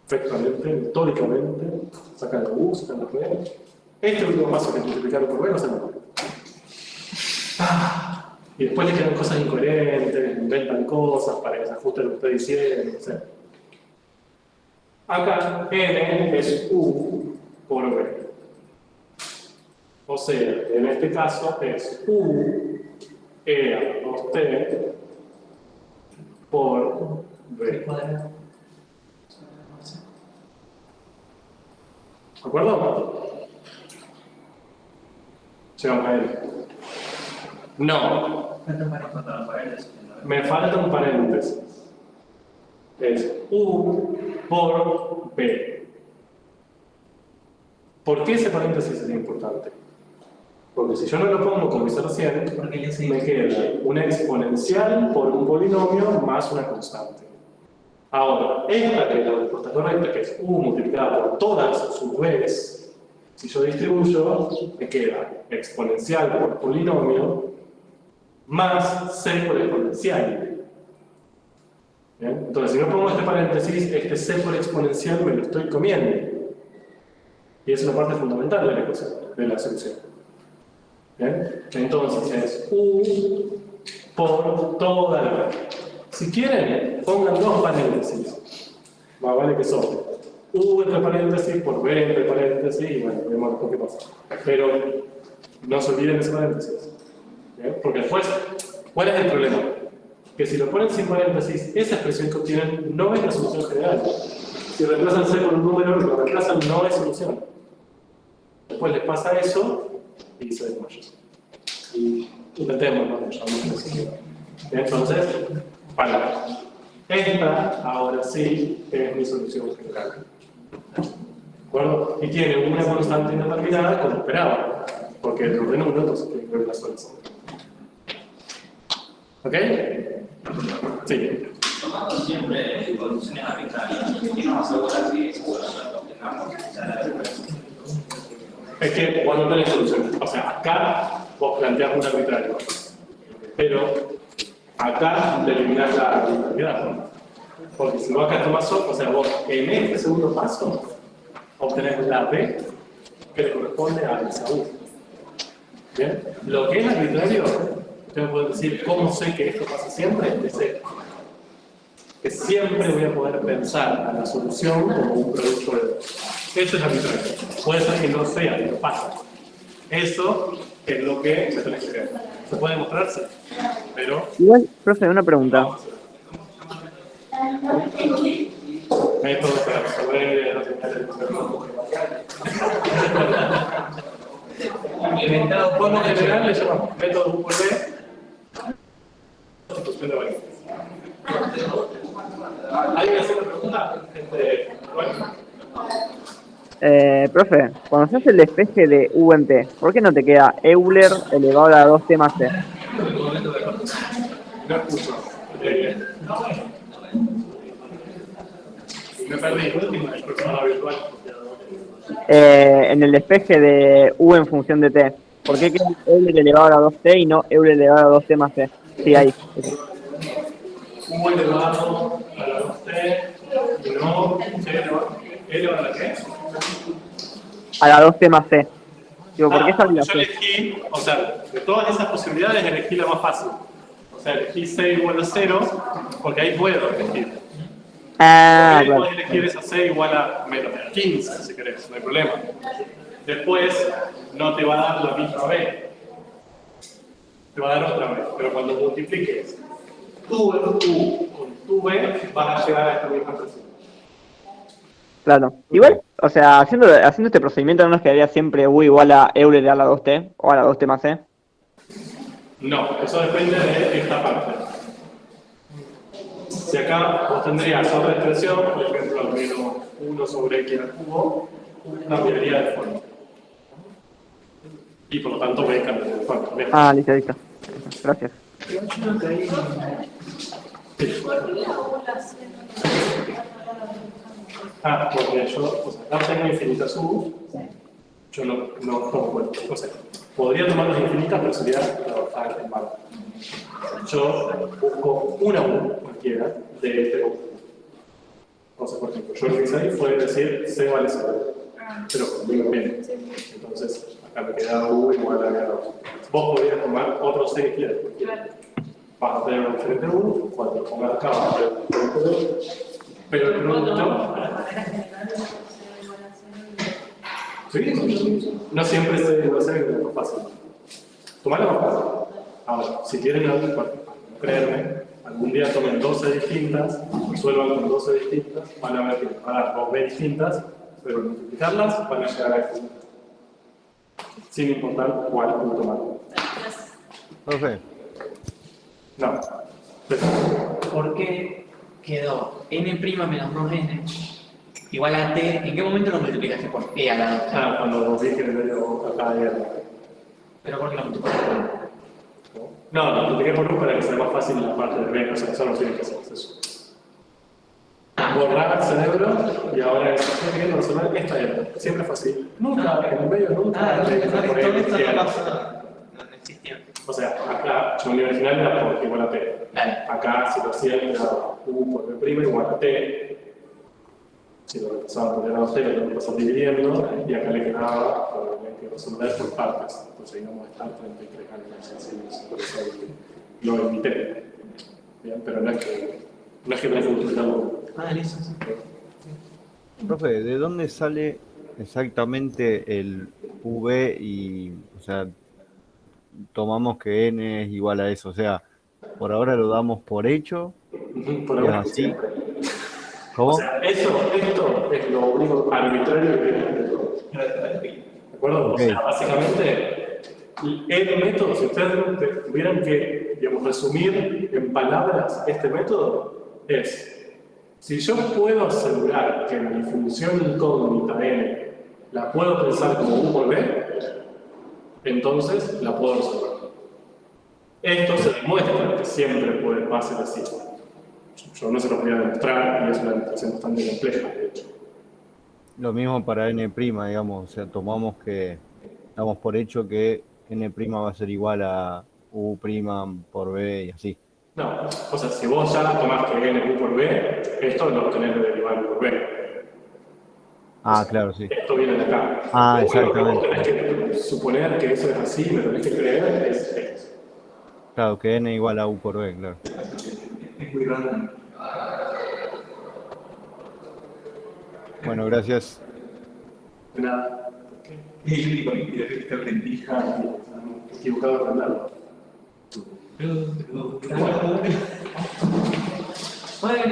perfectamente, metódicamente, sacan la U, sacan la B. Este último paso que es multiplicar por B no se me ocurre. Y después le quedan cosas incoherentes, inventan cosas para que se ajuste a lo que estoy diciendo, etc. Acá N es U por B. O sea, en este caso es U E a la 2T por B. ¿De acuerdo? Llegamos a él. No. Me falta un paréntesis. Es U por B. ¿Por qué ese paréntesis es importante? Porque si yo no lo pongo como hice recién, me queda una exponencial por un polinomio más una constante. Ahora, esta que es la respuesta correcta, que es U multiplicada por todas sus B's, si yo distribuyo, me queda exponencial por polinomio más C por exponencial. ¿Bien? Entonces, si no pongo este paréntesis, este C por exponencial me lo estoy comiendo. Y es una parte fundamental de la ecuación, de la solución. ¿Bien? Entonces es U por toda la B. Si quieren, pongan dos paréntesis. Más vale que son U entre paréntesis por B entre paréntesis y bueno, vemos después qué pasa. Pero no se olviden ese paréntesis. ¿Bien? Porque después, ¿cuál es el problema? Que si lo ponen sin paréntesis, esa expresión que obtienen no es la solución general. Si reemplazan C por un número, lo reemplazan no es solución. Después les pasa eso y se desmayan. Y intentemos, ¿no? Entonces, para esta, ahora sí, es mi solución general. ¿De acuerdo? Y tiene una constante indeterminada como esperaba, porque el orden 1, entonces tiene que reemplazar eso. ¿Ok? Sí. Tomando siempre condiciones arbitrarias, ¿qué nos asegura que esa solución la obtengamos? Es que cuando tenés solución, o sea, acá vos planteás un arbitrario, pero acá te eliminás la arbitrariedad, ¿no? Porque si vos acá tomás, o sea, vos en este segundo paso obtenés la B que le corresponde a esa U. ¿Bien? Lo que es arbitrario, ustedes pueden decir, ¿cómo sé que esto pasa siempre? Es que siempre voy a poder pensar a la solución como un producto de dos. Eso es arbitrario. Puede ser que no sea, pero pasa. Eso es lo que me tenés que creer. Se puede demostrarse, pero... Igual, profe, una pregunta. Métodos para resolver las inventado por lo general le llamamos método U por B, sustitución de variables. ¿Alguien hace una pregunta? Bueno. Profe, cuando se hace el despeje de U en T, ¿por qué no te queda Euler elevado a la 2T más C? No escucho. Me perdí. El profesor virtual. En el despeje de U en función de T, ¿por qué queda Euler elevado a la 2T y no Euler elevado a la 2T más C? Sí, ahí. U elevado a la 2T y no elevado a la qué? A la 2T más C. Digo, ¿por qué esa yo relación? elegí, o sea, de todas esas posibilidades elegí la más fácil. O sea, elegí C igual a 0, porque ahí puedo elegir. Ah, Ahí claro. podés elegir esa C igual a menos 15, si querés, no hay problema. Después, no te va a dar la misma B. Te va a dar otra B, pero cuando multipliques tu U con tu B, vas a llegar a esta misma expresión. Claro. Igual, o sea, haciendo este procedimiento no nos quedaría siempre U igual a Euler a la 2T o a la 2T más C. No, eso depende de esta parte. si acá vos tendrías otra expresión, por ejemplo, al menos 1 sobre x al cubo, cambiaría de forma. Y por lo tanto b cambiaría de forma. Ah, listo. Gracias. Yo no caí. ¿Por qué la U la C Ah, porque yo, o sea, acá tengo infinitas u, yo bueno, o sea, podría tomarlas infinitas, pero sería trabajar en barra. Yo busco una u cualquiera de este conjunto. Entonces, por ejemplo, yo lo que hice ahí fue decir c vale 0, pero conmigo bien. Entonces, acá me queda u igual a 2. Vos podrías tomar otro c que quieras. Vas a tener un diferente u, cuando lo pongas acá vas a tener un diferente u, pero el producto... Sí, no siempre se debe hacer lo más fácil. Tomar lo más fácil. Ahora, si quieren no creerme, algún día tomen 12 distintas, resuelvan con 12 distintas, van a ver que van a dar 2b distintas, pero al multiplicarlas van a llegar a este. Sin importar cuál punto marco. Profe, No. ¿Por qué quedó n' menos 2n igual a t? ¿En qué momento lo multiplicaste por e a la 2? Ah, cuando vos dije que medio acá de ¿Pero por qué lo multiplicaste por e? no, lo multipliqué por u para que sea más fácil la parte de b, o sea, solo tiene que hacer eso. Borrar el cerebro y ahora estoy queriendo resolver esta diagrama. Siempre fue así. Nunca, en el medio nunca. Esto no pasa. No existía. O sea, acá, yo mi original era por igual a t. Vale. Acá, si lo hacía, era u por b' igual a t. Si lo empezaba a poner a t, lo tengo que pasar dividiendo. Y acá le quedaba, probablemente, resolver por partes. Entonces íbamos a estar 33 años. Por eso lo evité. Bien, pero no es que tenés que multiplicarlo. Ah, listo. profe, ¿de dónde sale exactamente el V y, o sea, tomamos que n es igual a eso? O sea, por ahora lo damos por hecho. Por ¿Y ahora así? siempre. ¿Cómo? O sea, esto es lo único arbitrario que hay de todo. ¿De acuerdo? Ok. O sea, básicamente, el método, si ustedes tuvieran que, digamos, resumir en palabras este método, es, si yo puedo asegurar que mi función incógnita n la puedo pensar como u por b, entonces la puedo resolver. Esto se demuestra que siempre va a ser así. Yo no se los voy a demostrar y es una demostración bastante compleja, de hecho. Lo mismo para n', digamos, o sea, damos por hecho que n' va a ser igual a u' por b y así. No, o sea, si vos ya tomás que n u por b, esto lo tenés de derivar por b. Ah, O sea, claro, sí. Esto viene de acá. Ah, Lo único que exactamente. vos tenés que suponer que eso es así, me tenés que creer, es esto. Claro, que n igual a u por b, claro. Es muy random. Bueno, gracias. De nada. Y con esta rendija. Equivocado de aprenderlo. Bueno,